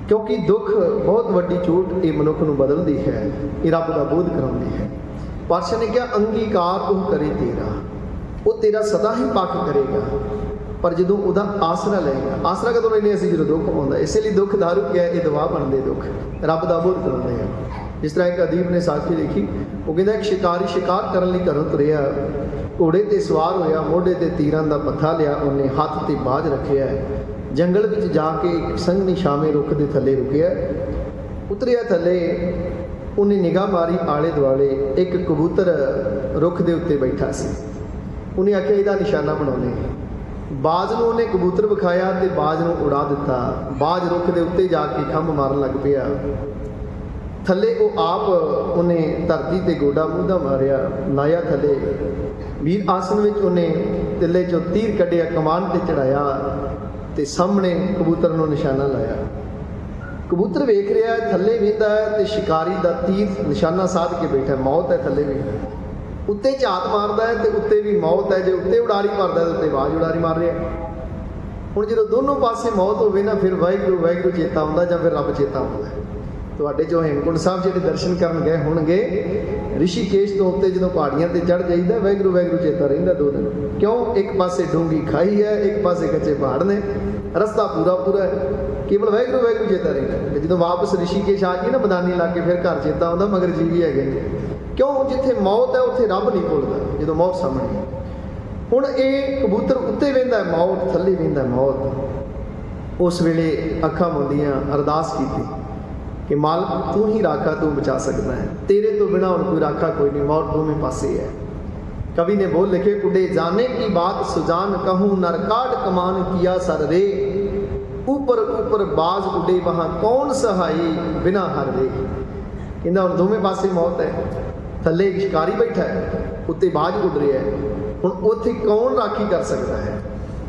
ਕਿਉਂਕਿ ਦੁੱਖ ਬਹੁਤ ਵੱਡੀ ਚੋਟ ਇਹ ਮਨੁੱਖ ਨੂੰ ਬਦਲਦੀ ਹੈ, ਇਹ ਰੱਬ ਦਾ ਬੋਧ ਕਰਾਉਂਦੀ ਹੈ। ਪਾਤਸ਼ਾਹ ਨੇ ਕਿਹਾ ਅੰਗੀਕਾਰ ਉਹ ਕਰੇ ਤੇਰਾ, ਉਹ ਤੇਰਾ ਸਦਾ ਹੀ ਪੱਖ ਕਰੇਗਾ। ਪਰ ਜਦੋਂ ਉਹਦਾ ਆਸਰਾ ਲਏਗਾ, ਆਸਰਾ ਕਦੋਂ ਲੈਂਦੇ ਅਸੀਂ? ਜਦੋਂ ਦੁੱਖ ਆਉਂਦਾ। ਇਸੇ ਲਈ ਦੁੱਖ ਦਾਰੂ ਕਿਹਾ, ਇਹ ਦਵਾ ਬਣਦੇ ਦੁੱਖ, ਰੱਬ ਦਾ ਬੋਧ ਕਰਾਉਂਦੇ ਆ। ਜਿਸ ਤਰ੍ਹਾਂ ਇੱਕ ਅਦੀਬ ਨੇ ਸਾਖੀ ਲਿਖੀ, ਉਹ ਕਹਿੰਦਾ ਇੱਕ ਸ਼ਿਕਾਰੀ ਸ਼ਿਕਾਰ ਕਰਨ ਲਈ ਘਰੋਂ ਤੁਰਿਆ, ਘੋੜੇ ਤੇ ਸਵਾਰ ਹੋਇਆ, ਮੋਢੇ ਤੇ ਤੀਰਾਂ ਦਾ ਪੱਥਾ ਲਿਆ, ਉਹਨੇ ਹੱਥ ਤੇ ਬਾਝ ਰੱਖਿਆ। ਜੰਗਲ ਵਿੱਚ ਜਾ ਕੇ ਇੱਕ ਸੰਘਣੀ ਛਾਵੇਂ ਰੁੱਖ ਦੇ ਥੱਲੇ ਰੁਕਿਆ। ਉਤਰਿਆ ਥੱਲੇ, ਉਹਨੇ ਨਿਗਾਹ ਮਾਰੀ ਆਲੇ ਦੁਆਲੇ, ਇੱਕ ਕਬੂਤਰ ਰੁੱਖ ਦੇ ਉੱਤੇ ਬੈਠਾ ਸੀ। ਉਹਨੇ ਆਖਿਆ ਇਹਦਾ ਨਿਸ਼ਾਨਾ ਬਣਾਉਣੇ। ਬਾਜ਼ ਨੂੰ ਉਹਨੇ ਕਬੂਤਰ ਵਿਖਾਇਆ ਤੇ ਬਾਜ਼ ਨੂੰ ਉਡਾ ਦਿੱਤਾ। ਬਾਜ਼ ਰੁੱਖ ਦੇ ਉੱਤੇ ਜਾ ਕੇ ਖੰਭ ਮਾਰਨ ਲੱਗ ਪਿਆ। ਥੱਲੇ ਉਹ ਆਪ ਉਹਨੇ ਧਰਤੀ ਤੇ ਗੋਡਾ ਮੂਧਾ ਮਾਰਿਆ, ਲਾਇਆ ਥੱਲੇ। ਵੀਰ ਆਸਨ ਵਿੱਚ ਉਹਨੇ ਤਿੱਲੇ 'ਚੋਂ ਤੀਰ ਕੱਢਿਆ, ਕਮਾਨ ਤੇ ਚੜਾਇਆ ਤੇ ਸਾਹਮਣੇ ਕਬੂਤਰ ਨੂੰ ਨਿਸ਼ਾਨਾ ਲਾਇਆ। ਕਬੂਤਰ ਵੇਖ ਰਿਹਾ, ਥੱਲੇ ਵੇਂਦਾ ਹੈ ਤੇ ਸ਼ਿਕਾਰੀ ਦਾ ਤੀਰ ਨਿਸ਼ਾਨਾ ਸਾਧ ਕੇ ਬੈਠਾ। ਮੌਤ ਹੈ ਥੱਲੇ ਵੀ, ਉੱਤੇ ਝਾਤ ਮਾਰਦਾ ਹੈ ਤੇ ਉੱਤੇ ਵੀ ਮੌਤ ਹੈ। ਜੇ ਉੱਤੇ ਉਡਾਰੀ ਮਾਰਦਾ ਤੇ ਉੱਤੇ ਬਾਜ਼ ਉਡਾਰੀ ਮਾਰ ਰਿਹਾ। ਹੁਣ ਜਦੋਂ ਦੋਨੋਂ ਪਾਸੇ ਮੌਤ ਹੋਵੇ ਨਾ, ਫਿਰ ਵਾਹਿਗੁਰੂ ਵਾਹਿਗੁਰੂ ਚੇਤਾ ਆਉਂਦਾ, ਜਾਂ ਫਿਰ ਰੱਬ ਚੇਤਾ ਆਉਂਦਾ। ਤੁਹਾਡੇ ਜੋ ਹੇਮਕੁੰਟ ਸਾਹਿਬ ਜਿਹੜੇ ਦਰਸ਼ਨ ਕਰਨ ਗਏ ਹੋਣਗੇ, ਰਿਸ਼ੀਕੇਸ਼ ਤੋਂ ਉੱਤੇ ਜਦੋਂ ਪਹਾੜੀਆਂ ਤੇ ਚੜ੍ਹ ਜਾਈਦਾ, ਵਾਹਿਗੁਰੂ ਵਾਹਿਗੁਰੂ ਚੇਤਾ ਰਹਿੰਦਾ 2 ਦਿਨ। ਕਿਉਂ? ਇੱਕ ਪਾਸੇ ਡੂੰਗੀ ਖਾਈ ਹੈ, ਇੱਕ ਪਾਸੇ ਕੱਚੇ ਪਹਾੜ ਨੇ, ਰਸਤਾ ਪੂਰਾ ਹੈ, ਕੇਵਲ ਵਾਹਿਗੁਰੂ ਵਾਹਿਗੁਰੂ ਚੇਤਾ ਰਹਿੰਦਾ। ਤੇ ਜਦੋਂ ਵਾਪਸ ਰਿਸ਼ੀਕੇਸ਼ ਆ ਗਏ ਨਾ, ਮੈਦਾਨੀ ਲਾ ਕੇ, ਫਿਰ ਘਰ ਚੇਤਾ ਆਉਂਦਾ, ਮਗਰ ਜੀਵੀ ਹੈਗੇ ਨੇ। ਕਿਉਂ? ਜਿੱਥੇ ਮੌਤ ਹੈ ਉੱਥੇ ਰੱਬ ਨਹੀਂ ਭੁੱਲਦਾ। ਜਦੋਂ ਮੌਤ ਸਾਹਮਣੇ, ਹੁਣ ਇਹ ਕਬੂਤਰ ਉੱਤੇ ਵਹਿੰਦਾ ਮੌਤ, ਥੱਲੇ ਵਹਿੰਦਾ ਮੌਤ। ਉਸ ਵੇਲੇ ਅੱਖਾਂ ਮੁੰਦੀਆਂ ਅਰਦਾਸ ਕੀਤੀ ਕਿ ਮਾਲਕ ਤੂੰ ਹੀ ਰਾਖਾ, ਤੂੰ ਬਚਾ ਸਕਦਾ ਹੈ, ਤੇਰੇ ਤੋਂ ਬਿਨਾ ਹੁਣ ਕੋਈ ਰਾਖਾ ਕੋਈ नहीं, मौत दोवें पासे है। कवि ने बोल लिखे, उड़े जाने की बात सुजान कहूँ, नरकाट कमान किया सर रे, ऊपर ऊपर बाज उड़े वहाँ कौन सहाई बिना हर रे। कहता हुण दोवें पासे मौत है, थल्ले एक शिकारी बैठा है, उत्ते बाज उड़ रहा है, हुण उत्थे कौन राखी कर सकता है।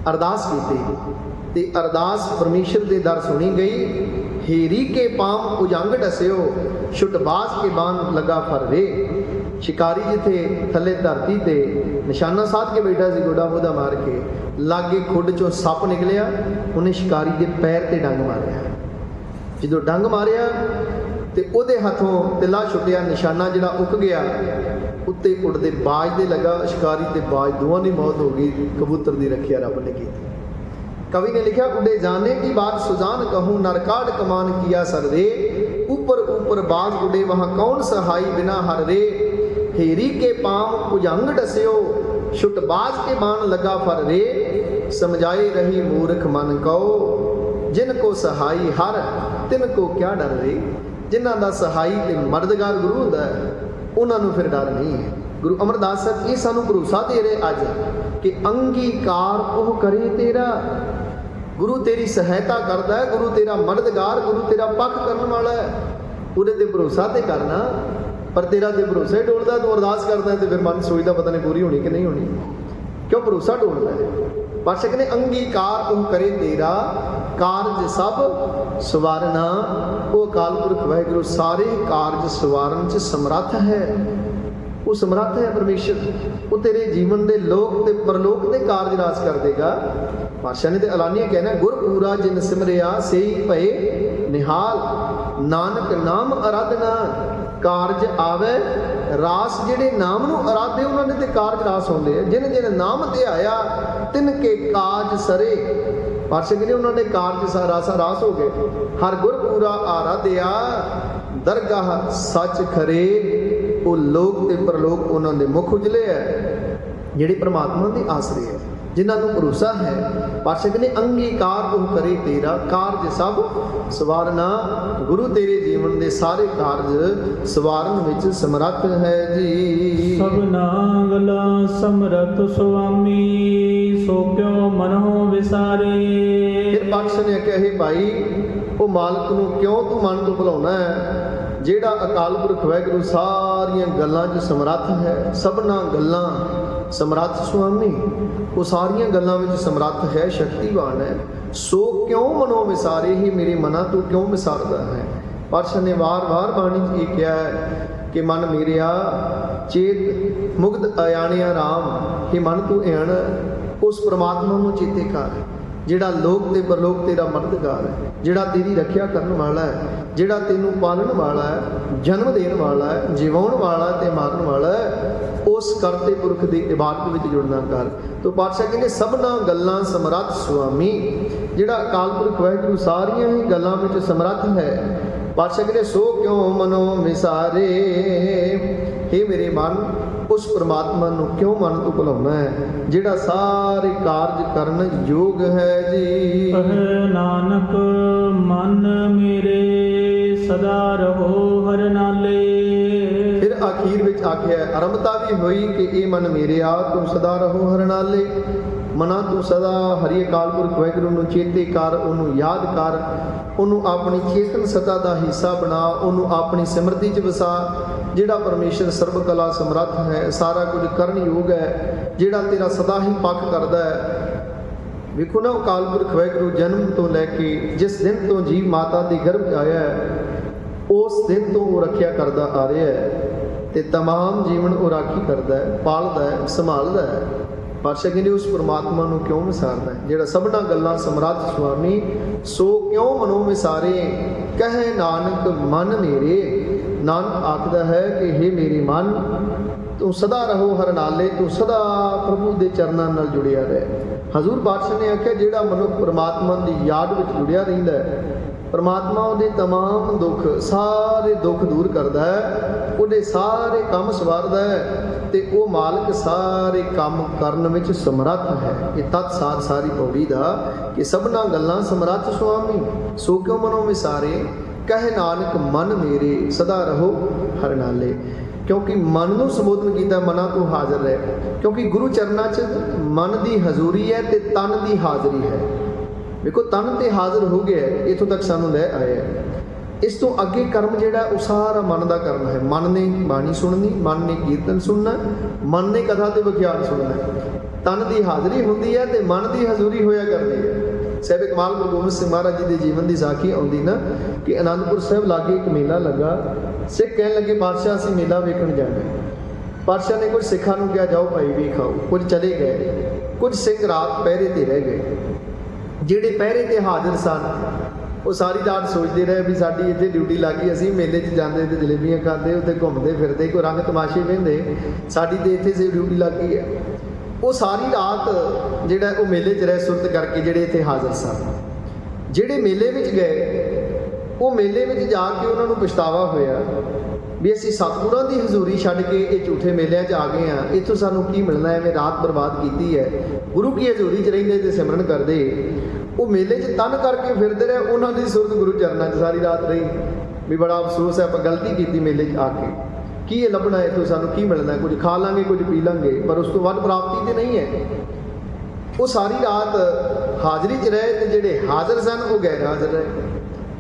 अरदास की ते अरदास परमेश्वर के दर सुनी गई। हेरी के पाम उजंग डस्यो, छुटबाज के बान लगा फर रे। शिकारी जिथे थले धरती ते निशाना साध के बैठा सी, गोडा मोदा मार के, लागे खुड चों सप निकलिया, उन्हें शिकारी के पैर ते डंग मारिया। जो डंग मारिया ते ओदे हाथों तिला छुटिया, निशाना जिहड़ा उक गया, उत्ते उड़दे बाज दे लगा। शिकारी ते बाज दोवां दी मौत हो गई, कबूतर दी रखिया रब ने की। कवि ने लिखा, उड़े जाने की बात सुजान कहूँ, नरकाट कमान किया सर रे, ऊपर ऊपर बाज उड़े वहाँ कौन सहाई बिना हर रे। हेरी के पाम उजंग डस्यो, छुटबाज के बान लगा फर रे। समझाए रही मूर्ख मन को, जिनको सहाई हर तिनको क्या डर रे। जिन्हां दा सहाई ते मददगार गुरु हुंदा है, उन्हां नूं फिर डर नहीं है। गुरु अमरदास ਸਾਹਿਬ ਇਹ ਸਾਨੂੰ ਭਰੋਸਾ ਦੇ ਰਹੇ ਅੱਜ कि अंगीकार ਉਹ करे तेरा। गुरु तेरी सहायता करता है, गुरु तेरा मददगार, गुरु तेरा पक्ष करने वाला है। ਉਹਦੇ ਤੇ ਭਰੋਸਾ ਤੇ करना, पर तेरा ते भरोसा ही डोलदा। तू अरदास करदा है तो फिर मन सोचदा पता नहीं पूरी होनी कि नहीं होनी, क्यों भरोसा डोलदा है। पातशाह कहते अंगीकार ਉਹ करे तेरा, कारज सब सवारना। ਉਹ ਅਕਾਲ ਪੁਰਖ ਵਾਹਿਗੁਰੂ ਸਾਰੇ ਕਾਰਜ ਸਵਾਰਨ 'ਚ ਸਮਰੱਥ ਹੈ। वो समर्थ है परमेश्वर, वो तेरे जीवन के लोक ते परलोक के कारज राज कर देगा। पातशाह ने तो एलानिया कहना, गुर पूरा जिन सिमरिया सेई भए निहाल, नानक नाम आराधना कारज आवे रास। जिहड़े नाम नूं आराधे उन्होंने ते कारज रास होंदे हैं। जिन जिन नाम ते आया तिन के काज सरे। पातशाह कहते उन्होंने कारज रासा रास हो गए। हर गुर पूरा आराध्या दरगाह सच खरे। वो लोक ते परलोक उन्होंने मुख उजले है, जिहड़े परमात्मा के आसरे है, जिन्होंने भरोसा है। पातशाह कहते अंगीकार वो करे तेरा, कारज सब सवारना। गुरु तेरे जीवन के सारे कारज सवारन विच समर्थ है जी। सबना गला समरथ स्वामी, सो क्यों मनो विसारे। फिर पातशाह ने आख्या, हे भाई वो मालक नूं क्यों तू मन तो भुलाउणा है, ਜਿਹੜਾ ਅਕਾਲ ਪੁਰਖ ਵਾਹਿਗੁਰੂ ਸਾਰੀਆਂ ਗੱਲਾਂ 'ਚ ਸਮਰੱਥ ਹੈ। ਸਭਨਾ ਗੱਲਾਂ ਸਮਰੱਥ ਸੁਆਮੀ, ਉਹ ਸਾਰੀਆਂ ਗੱਲਾਂ ਵਿੱਚ ਸਮਰੱਥ ਹੈ, ਸ਼ਕਤੀਵਾਨ ਹੈ। ਸੋ ਕਿਉਂ ਮਨੋ ਵਿਸਾਰੇ, ਹੀ ਮੇਰੇ ਮਨਾਂ ਤੋਂ ਕਿਉਂ ਵਿਸਾਰਦਾ ਹੈ। ਪਾਤਸ਼ਾਹ ਨੇ ਵਾਰ-ਵਾਰ ਬਾਣੀ 'ਚ ਇਹ ਕਿਹਾ ਹੈ ਕਿ ਮਨ ਮੇਰਿਆ ਚੇਤ ਮੁਗਧ ਅਯਾਣਿਆ ਰਾਮ। ਹੀ ਮਨ ਤੂੰ ਅਣ ਉਸ ਪ੍ਰਮਾਤਮਾ ਨੂੰ ਚੇਤੇ ਕਰ, ਜਿਹੜਾ ਲੋਕ ਤੇ ਪਰਲੋਕ ਤੇਰਾ ਮਦਦਗਾਰ ਹੈ, ਜਿਹੜਾ ਤੇਰੀ ਰੱਖਿਆ ਕਰਨ ਵਾਲਾ ਹੈ, ਜਿਹੜਾ ਤੈਨੂੰ ਪਾਲਣ ਵਾਲਾ ਹੈ, ਜਨਮ ਦੇਣ ਵਾਲਾ ਹੈ, ਜਿਵਾਉਣ ਵਾਲਾ ਤੇ ਮਾਰਨ ਵਾਲਾ ਹੈ। ਉਸ ਕਰਤੇ ਪੁਰਖ ਦੀ ਇਬਾਦਤ ਵਿੱਚ ਜੁੜਨਾ ਕਰ। ਤੋ ਪਾਤਸ਼ਾਹ ਕਹਿੰਦੇ ਸਭਨਾ ਗੱਲਾਂ ਸਮਰੱਥ ਸੁਆਮੀ, ਜਿਹੜਾ ਅਕਾਲ ਪੁਰਖ ਵਾਹਿਗੁਰੂ ਸਾਰੀਆਂ ਹੀ ਗੱਲਾਂ ਵਿੱਚ ਸਮਰੱਥ ਹੈ। ਪਾਤਸ਼ਾਹ ਕਹਿੰਦੇ ਸੋ ਕਿਉਂ ਮਨੋ ਵਿਸਾਰੇ। हे ਮੇਰੇ ਮਨ, ਉਸ ਪਰਮਾਤਮਾ ਨੂੰ ਕਿਉਂ ਮਨ ਤੋਂ ਭੁਲਾਉਣਾ ਹੈ, ਜਿਹੜਾ ਸਾਰੇ ਕਾਰਜ ਕਰਨ ਯੋਗ ਹੈ ਜੀ। ਨਾਨਕ ਮਨ ਮੇਰੇ ਸਦਾ ਰਹੋ ਹਰ ਨਾਲੇ। ਫਿਰ ਆਖੀਰ ਵਿੱਚ ਆਖਿਆ, ਅਰੰਭਤਾ ਵੀ ਹੋਈ ਕਿ ਇਹ ਮਨ ਮੇਰੇ ਆ ਤੂੰ ਸਦਾ ਰਹੋ ਹਰ ਨਾਲੇ। ਮਨਾ ਤੂੰ ਸਦਾ ਹਰੀ ਅਕਾਲ ਪੁਰਖ ਵਾਹਿਗੁਰੂ ਨੂੰ ਚੇਤੇ ਕਰ, ਉਹਨੂੰ ਯਾਦ ਕਰ, ਉਹਨੂੰ ਆਪਣੀ ਚੇਤਨ ਸਤਾ ਦਾ ਹਿੱਸਾ ਬਣਾ, ਉਹਨੂੰ ਆਪਣੀ ਸਿਮਰਤੀ 'ਚ ਵਸਾ। ਜਿਹੜਾ ਪਰਮੇਸ਼ਰ ਸਰਬ ਕਲਾ ਸਮਰੱਥ ਹੈ, ਸਾਰਾ ਕੁਝ ਕਰਨ ਯੋਗ ਹੈ, ਜਿਹੜਾ ਤੇਰਾ ਸਦਾ ਹੀ ਪੱਖ ਕਰਦਾ ਹੈ। ਵੇਖੋ ਨਾ ਅਕਾਲ ਪੁਰਖ ਵਾਹਿਗੁਰੂ ਜਨਮ ਤੋਂ ਲੈ ਕੇ ਜਿਸ ਦਿਨ ਤੋਂ ਜੀਵ ਮਾਤਾ ਦੇ ਗਰਭ 'ਚ ਆਇਆ ਹੈ, ਉਸ ਦਿਨ ਤੋਂ ਉਹ ਰੱਖਿਆ ਕਰਦਾ ਆ ਰਿਹਾ ਹੈ ਤੇ तमाम ਜੀਵਨ ਉਹ ਰਾਖੀ ਕਰਦਾ ਹੈ, ਪਾਲਦਾ ਹੈ, ਸੰਭਾਲਦਾ ਹੈ। ਪਾਤਸ਼ਾਹ ਕਹਿੰਦੇ ਉਸ ਪਰਮਾਤਮਾ ਨੂੰ ਕਿਉਂ ਵਿਸਾਰਦਾ ਹੈ, ਜਿਹੜਾ ਸਭਨਾ ਗੱਲਾਂ ਸਮਰੱਥ ਸੁਆਮੀ। ਸੋ ਕਿਉਂ ਮਨੋ ਵਿਸਾਰੇ, ਕਹੇ ਨਾਨਕ ਮਨ ਮੇਰੇ। ਨਾਨਕ ਆਖਦਾ ਹੈ ਕਿ हे ਮੇਰੇ ਮਨ, ਤੂੰ ਸਦਾ ਰਹੋ ਹਰ ਨਾਲੇ, ਤੂੰ ਸਦਾ ਪ੍ਰਭੂ ਦੇ ਚਰਨਾਂ ਨਾਲ ਜੁੜਿਆ ਰਹੇ। ਹਜ਼ੂਰ ਪਾਤਸ਼ਾਹ ਨੇ ਆਖਿਆ ਜਿਹੜਾ ਮਨੁੱਖ ਪਰਮਾਤਮਾ ਦੀ ਯਾਦ ਵਿੱਚ ਜੁੜਿਆ ਰਹਿੰਦਾ ਹੈ, परमात्मा ਉਹਦੇ तमाम दुख सारे दुख दूर करता है, ਉਹਦੇ ਸਾਰੇ ਕੰਮ ਸਵਾਰਦਾ ਹੈ ਤੇ ਉਹ ਮਾਲਕ ਸਾਰੇ ਕੰਮ ਕਰਨ ਵਿੱਚ ਸਮਰੱਥ ਹੈ। ਇਹ ਤਤ ਸਾਰ ਸਾਰੀ ਪੌੜੀ ਦਾ ਕਿ ਸਭਨਾ ਗੱਲਾਂ ਸਮਰੱਥ ਸੁਆਮੀ ਸੋ ਕਿਉ ਮਨੋਂ ਵਿਸਾਰੇ ਕਹੇ ਨਾਨਕ ਮਨ ਮੇਰੇ ਸਦਾ ਰਹੋ ਹਰ ਨਾਲੇ। ਕਿਉਂਕਿ ਮਨ ਨੂੰ ਸੰਬੋਧਨ ਕੀਤਾ, ਮਨਾਂ ਤੋਂ ਹਾਜ਼ਰ ਰਹਿ, ਕਿਉਂਕਿ ਗੁਰੂ ਚਰਨਾਂ 'ਚ ਮਨ ਦੀ ਹਜ਼ੂਰੀ ਹੈ ਤੇ ਤਨ ਦੀ ਹਾਜ਼ਰੀ ਹੈ। ਵੇਖੋ ਤਨ ਤੇ ਹਾਜ਼ਰ ਹੋ ਗਿਆ, ਇੱਥੋਂ ਤੱਕ ਸਾਨੂੰ ਲੈ ਆਇਆ। ਇਸ ਤੋਂ ਅੱਗੇ ਕਰਮ ਜਿਹੜਾ ਉਹ ਸਾਰਾ ਮਨ ਦਾ ਕਰਮ ਹੈ। ਮਨ ਨੇ ਬਾਣੀ ਸੁਣਨੀ, ਮਨ ਨੇ ਕੀਰਤਨ ਸੁਣਨਾ, ਮਨ ਨੇ ਕਥਾ ਤੇ ਵਿਖਿਆਨ ਸੁਣਨਾ। ਤਨ ਦੀ ਹਾਜ਼ਰੀ ਹੁੰਦੀ ਹੈ ਤੇ ਮਨ ਦੀ ਹਜ਼ੂਰੀ ਹੋਇਆ ਕਰਦੀ ਹੈ। ਸਾਹਿਬ ਕਮਾਲ ਗੁਰੂ ਗੋਬਿੰਦ ਸਿੰਘ ਮਹਾਰਾਜ ਜੀ ਦੇ ਜੀਵਨ ਦੀ ਸਾਖੀ ਆਉਂਦੀ ਨਾ ਕਿ ਅਨੰਦਪੁਰ ਸਾਹਿਬ ਲਾਗੇ ਇੱਕ ਮੇਲਾ ਲੱਗਾ। ਸਿੱਖ ਕਹਿਣ ਲੱਗੇ ਪਾਤਸ਼ਾਹ ਅਸੀਂ ਮੇਲਾ ਵੇਖਣ ਜਾਣਾ। ਪਾਤਸ਼ਾਹ ਨੇ ਕੁਝ ਸਿੱਖਾਂ ਨੂੰ ਕਿਹਾ ਜਾਓ ਭਾਈ ਵੇਖਾਓ। ਕੁਝ ਚਲੇ ਗਏ, ਕੁਝ ਸਿੱਖ ਰਾਤ ਪਹਿਰੇ ਤੇ ਰਹਿ ਗਏ। ਜਿਹੜੇ ਪਹਿਰੇ ਤੇ ਹਾਜ਼ਰ ਸਨ ਉਹ ਸਾਰੀ ਰਾਤ ਸੋਚਦੇ ਰਹੇ ਵੀ ਸਾਡੀ ਇੱਥੇ ਡਿਊਟੀ ਲੱਗ ਗਈ, ਅਸੀਂ ਮੇਲੇ 'ਚ ਜਾਂਦੇ ਤੇ ਜਲੇਬੀਆਂ ਖਾਂਦੇ, ਉੱਥੇ ਘੁੰਮਦੇ ਫਿਰਦੇ, ਕੋਈ ਰੰਗ ਤਮਾਸ਼ੇ ਵੇਖਦੇ, ਸਾਡੀ ਤੇ ਇੱਥੇ ਸੇ ਡਿਊਟੀ ਲੱਗ ਗਈ ਹੈ। ਉਹ ਸਾਰੀ ਰਾਤ ਜਿਹੜਾ ਉਹ ਮੇਲੇ 'ਚ ਰਹਿ ਸੁਰਤ ਕਰਕੇ ਜਿਹੜੇ ਇੱਥੇ ਹਾਜ਼ਰ ਸਨ। ਜਿਹੜੇ ਮੇਲੇ ਵਿੱਚ ਗਏ ਉਹ ਮੇਲੇ ਵਿੱਚ ਜਾ ਕੇ ਉਹਨਾਂ ਨੂੰ ਪਛਤਾਵਾ ਹੋਇਆ ਵੀ ਅਸੀਂ ਸਤਿਗੁਰਾਂ ਦੀ ਹਜ਼ੂਰੀ ਛੱਡ ਕੇ ਇਹ ਝੂਠੇ ਮੇਲਿਆਂ 'ਚ ਆ ਗਏ ਹਾਂ, ਇੱਥੋਂ ਸਾਨੂੰ ਕੀ ਮਿਲਣਾ, ਐਵੇਂ ਰਾਤ ਬਰਬਾਦ ਕੀਤੀ ਹੈ। ਗੁਰੂ ਕੀ ਹਜ਼ੂਰੀ 'ਚ ਰਹਿੰਦੇ ਤੇ ਸਿਮਰਨ ਕਰਦੇ, ਉਹ ਮੇਲੇ 'ਚ ਤਨ ਕਰਕੇ ਫਿਰਦੇ ਰਹੇ। ਉਹਨਾਂ ਦੀ ਸੁਰਤ ਗੁਰੂ ਚਰਨਾਂ 'ਚ ਸਾਰੀ ਰਾਤ ਰਹੀ ਵੀ ਬੜਾ ਅਫਸੋਸ ਹੈ ਆਪਾਂ ਗਲਤੀ ਕੀਤੀ ਮੇਲੇ 'ਚ ਆ ਕੇ। ਕੀ ਇਹ ਲੱਭਣਾ, ਇੱਥੋਂ ਸਾਨੂੰ ਕੀ ਮਿਲਣਾ, ਕੁਝ ਖਾ ਲਾਂਗੇ, ਕੁਝ ਪੀ ਲਾਂਗੇ, ਪਰ ਉਸ ਤੋਂ ਵੱਧ ਪ੍ਰਾਪਤੀ ਤੇ ਨਹੀਂ ਹੈ। ਉਹ ਸਾਰੀ ਰਾਤ ਹਾਜ਼ਰੀ 'ਚ ਰਹੇ ਤੇ ਜਿਹੜੇ ਹਾਜ਼ਰ ਸਨ ਉਹ ਗੈਰ ਹਾਜ਼ਰ ਰਹੇ।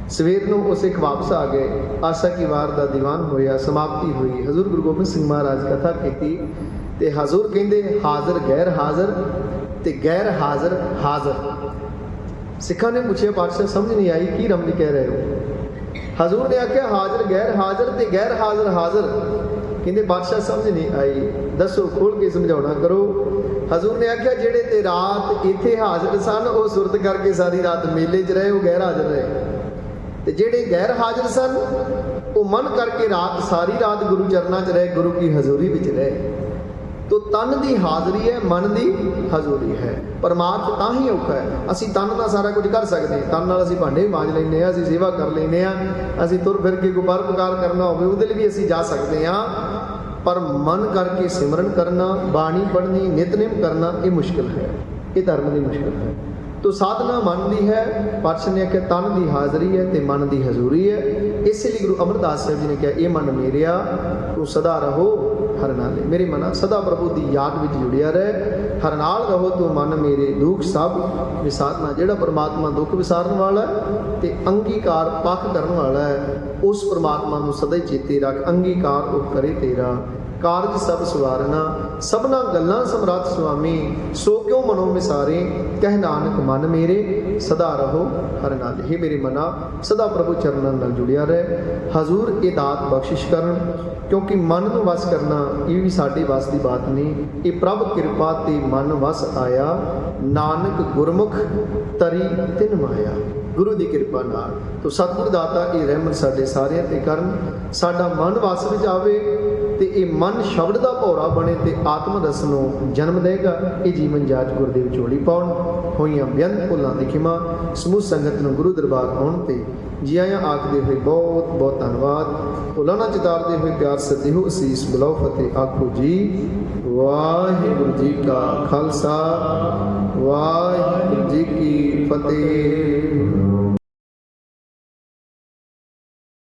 ਸਵੇਰ ਨੂੰ ਉਹ ਸਿੱਖ ਵਾਪਸ ਆ ਗਏ। ਆਸਾ ਕੀ ਵਾਰ ਦਾ ਦੀਵਾਨ ਹੋਇਆ, ਸਮਾਪਤੀ ਹੋਈ। ਹਜ਼ੂਰ ਗੁਰੂ ਗੋਬਿੰਦ ਸਿੰਘ ਮਹਾਰਾਜ ਕਥਾ ਕੀਤੀ ਤੇ ਹਜ਼ੂਰ ਕਹਿੰਦੇ ਹਾਜ਼ਰ ਗੈਰ ਹਾਜ਼ਰ ਤੇ ਗੈਰ ਹਾਜ਼ਰ ਹਾਜ਼ਰ। ਸਿੱਖਾਂ ਨੇ ਪੁੱਛਿਆ ਪਾਤਸ਼ਾਹ ਸਮਝ ਨਹੀਂ ਆਈ ਕੀ ਰਮਜ ਕਹਿ ਰਹੇ ਹੋ। ਹਜ਼ੂਰ ਨੇ ਆਖਿਆ ਹਾਜ਼ਰ ਗੈਰ ਹਾਜ਼ਰ ਤੇ ਗੈਰ ਹਾਜ਼ਰ ਹਾਜ਼ਰ। ਕਹਿੰਦੇ ਪਾਤਸ਼ਾਹ ਸਮਝ ਨਹੀਂ ਆਈ, ਦੱਸੋ ਖੋਲ ਕੇ ਸਮਝਾਉਣਾ ਕਰੋ। ਹਜ਼ੂਰ ਨੇ ਆਖਿਆ ਜਿਹੜੇ ਤੇ ਰਾਤ ਇੱਥੇ ਹਾਜ਼ਰ ਸਨ ਉਹ ਸੁਰਤ ਕਰਕੇ ਸਾਰੀ ਰਾਤ ਮੇਲੇ 'ਚ ਰਹੇ, ਉਹ ਗੈਰ ਹਾਜ਼ਰ ਰਹੇ। ਤੇ ਜਿਹੜੇ ਗੈਰ ਹਾਜ਼ਰ ਸਨ ਉਹ ਮਨ ਕਰਕੇ ਰਾਤ ਸਾਰੀ ਰਾਤ ਗੁਰੂ ਚਰਨਾਂ 'ਚ ਰਹੇ, ਗੁਰੂ ਕੀ ਹਜ਼ੂਰੀ ਵਿੱਚ ਰਹੇ। ਤੋ ਤਨ ਦੀ ਹਾਜ਼ਰੀ ਹੈ, ਮਨ ਦੀ ਹਜ਼ੂਰੀ ਹੈ। ਪਰਮਾਰਥ ਤਾਂ ਹੀ ਔਖਾ ਹੈ। ਅਸੀਂ ਤਨ ਨਾਲ ਸਾਰਾ ਕੁਝ ਕਰ ਸਕਦੇ ਹਾਂ, ਤਨ ਨਾਲ ਅਸੀਂ ਭਾਂਡੇ ਮਾਂਜ ਲੈਂਦੇ ਹਾਂ, ਅਸੀਂ ਸੇਵਾ ਕਰ ਲੈਂਦੇ ਹਾਂ, ਅਸੀਂ ਤੁਰ ਫਿਰ ਕੇ ਕੋਈ ਪਰਉਪਕਾਰ ਕਰਨਾ ਹੋਵੇ ਉਹਦੇ ਲਈ ਵੀ ਅਸੀਂ ਜਾ ਸਕਦੇ ਹਾਂ। ਪਰ ਮਨ ਕਰਕੇ ਸਿਮਰਨ ਕਰਨਾ, ਬਾਣੀ ਪੜ੍ਹਨੀ, ਨਿਤਨੇਮ ਕਰਨਾ ਇਹ ਮੁਸ਼ਕਿਲ ਹੈ, ਇਹ ਧਰਮ ਦੀ ਮੁਸ਼ਕਿਲ ਹੈ। ਤੋ ਸਾਧਨਾ ਮਨ ਦੀ ਹੈ। ਪਾਤਸ਼ਾਹ ਨੇ ਆਖਿਆ ਤਨ ਦੀ ਹਾਜ਼ਰੀ ਹੈ ਤੇ ਮਨ ਦੀ ਹਜ਼ੂਰੀ ਹੈ। ਇਸੇ ਲਈ ਗੁਰੂ ਅਮਰਦਾਸ ਸਾਹਿਬ ਜੀ ਨੇ ਕਿਹਾ ਇਹ ਮਨ ਮੇਰਿਆ ਤੂੰ ਸਦਾ ਰਹੋ ਹਰ ਨਾਲੇ। ਮੇਰੇ ਮਨਾ ਸਦਾ ਪ੍ਰਭੂ ਦੀ ਯਾਦ ਵਿੱਚ ਜੁੜਿਆ ਰਹਿ, ਹਰ ਨਾਲ ਰਹੋ ਤੂੰ ਮਨ ਮੇਰੇ, ਦੁੱਖ ਸਭ ਵਿਸਾਰਨਾ। ਜਿਹੜਾ ਪਰਮਾਤਮਾ ਦੁੱਖ ਵਿਸਾਰਨ ਵਾਲਾ ਤੇ ਅੰਗੀਕਾਰ ਪੱਖ ਕਰਨ ਵਾਲਾ ਹੈ, ਉਸ ਪਰਮਾਤਮਾ ਨੂੰ ਸਦਾ ਹੀ ਚੇਤੇ ਰੱਖ। ਅੰਗੀਕਾਰ ਉਹ ਕਰੇ ਤੇਰਾ, ਕਾਰਜ ਸਭ ਸਵਾਰਨਾ, ਸਭਨਾ ਗੱਲਾਂ ਸਮਰੱਥ ਸੁਆਮੀ ਸੋ ਕਿਉ ਮਨੋਂ ਵਿਸਾਰੇ ਕਹਿ ਨਾਨਕ ਮਨ ਮੇਰੇ ਸਦਾ ਰਹੋ ਹਰ ਨਾਲ। ਹੀ ਮੇਰੇ ਮਨਾ ਸਦਾ ਪ੍ਰਭੂ ਚਰਨਾਂ ਨਾਲ ਜੁੜਿਆ ਰਹੇ। ਹਜ਼ੂਰ ਇਹ ਦਾਤ ਬਖਸ਼ਿਸ਼ ਕਰਨ, ਕਿਉਂਕਿ ਮਨ ਨੂੰ ਵਸ ਕਰਨਾ ਇਹ ਵੀ ਸਾਡੇ ਵਸ ਦੀ ਬਾਤ ਨਹੀਂ। ਇਹ ਪ੍ਰਭ ਕਿਰਪਾ ਤੇ ਮਨ ਵਸ ਆਇਆ, ਨਾਨਕ ਗੁਰਮੁਖ ਤਰੀ ਤਿਨ ਮਾਇਆ। ਗੁਰੂ ਦੀ ਕਿਰਪਾ ਨਾਲ ਤੋ ਸਤਿਗੁਰ ਦਾਤਾ ਇਹ ਰਹਿਮਤ ਸਾਡੇ ਸਾਰਿਆਂ ਤੇ ਕਰਨ, ਸਾਡਾ ਮਨ ਵਸ ਵਿੱਚ ਆਵੇ ਤੇ ਇਹ ਮਨ ਸ਼ਬਦ ਦਾ ਭੌਰਾ ਬਣੇ ਤੇ ਆਤਮ ਰਸ ਨੂੰ ਜਨਮ ਦੇਗਾ। ਇਹ ਜੀਵਨ ਜਾਚ ਗੁਰਦੇਵ ਝੋਲੀ ਪਾਉਣ। ਹੋਈਆਂ ਬੇਅੰਤ ਭੁੱਲਾਂ ਦੀ ਖਿਮਾ। ਸਮੂਹ ਸੰਗਤ ਨੂੰ ਗੁਰੂ ਦਰਬਾਰ ਆਉਣ ਤੇ ਜੀ ਆਇਆਂ ਆਖਦੇ ਹੋਏ ਬਹੁਤ ਬਹੁਤ ਧੰਨਵਾਦ। ਭੁੱਲਾਂ ਨਾ ਚਿਤਾਰਦੇ ਹੋਏ ਪਿਆਰ ਸੱਦੇ ਹੋ ਅਸੀਸ ਬੁਲਾਓ ਫਤਿਹ ਆਖੋ ਜੀ। ਵਾਹਿਗੁਰੂ ਜੀ ਕਾ ਖਾਲਸਾ, ਵਾਹਿਗੁਰੂ ਜੀ ਕੀ ਫਤਿਹ।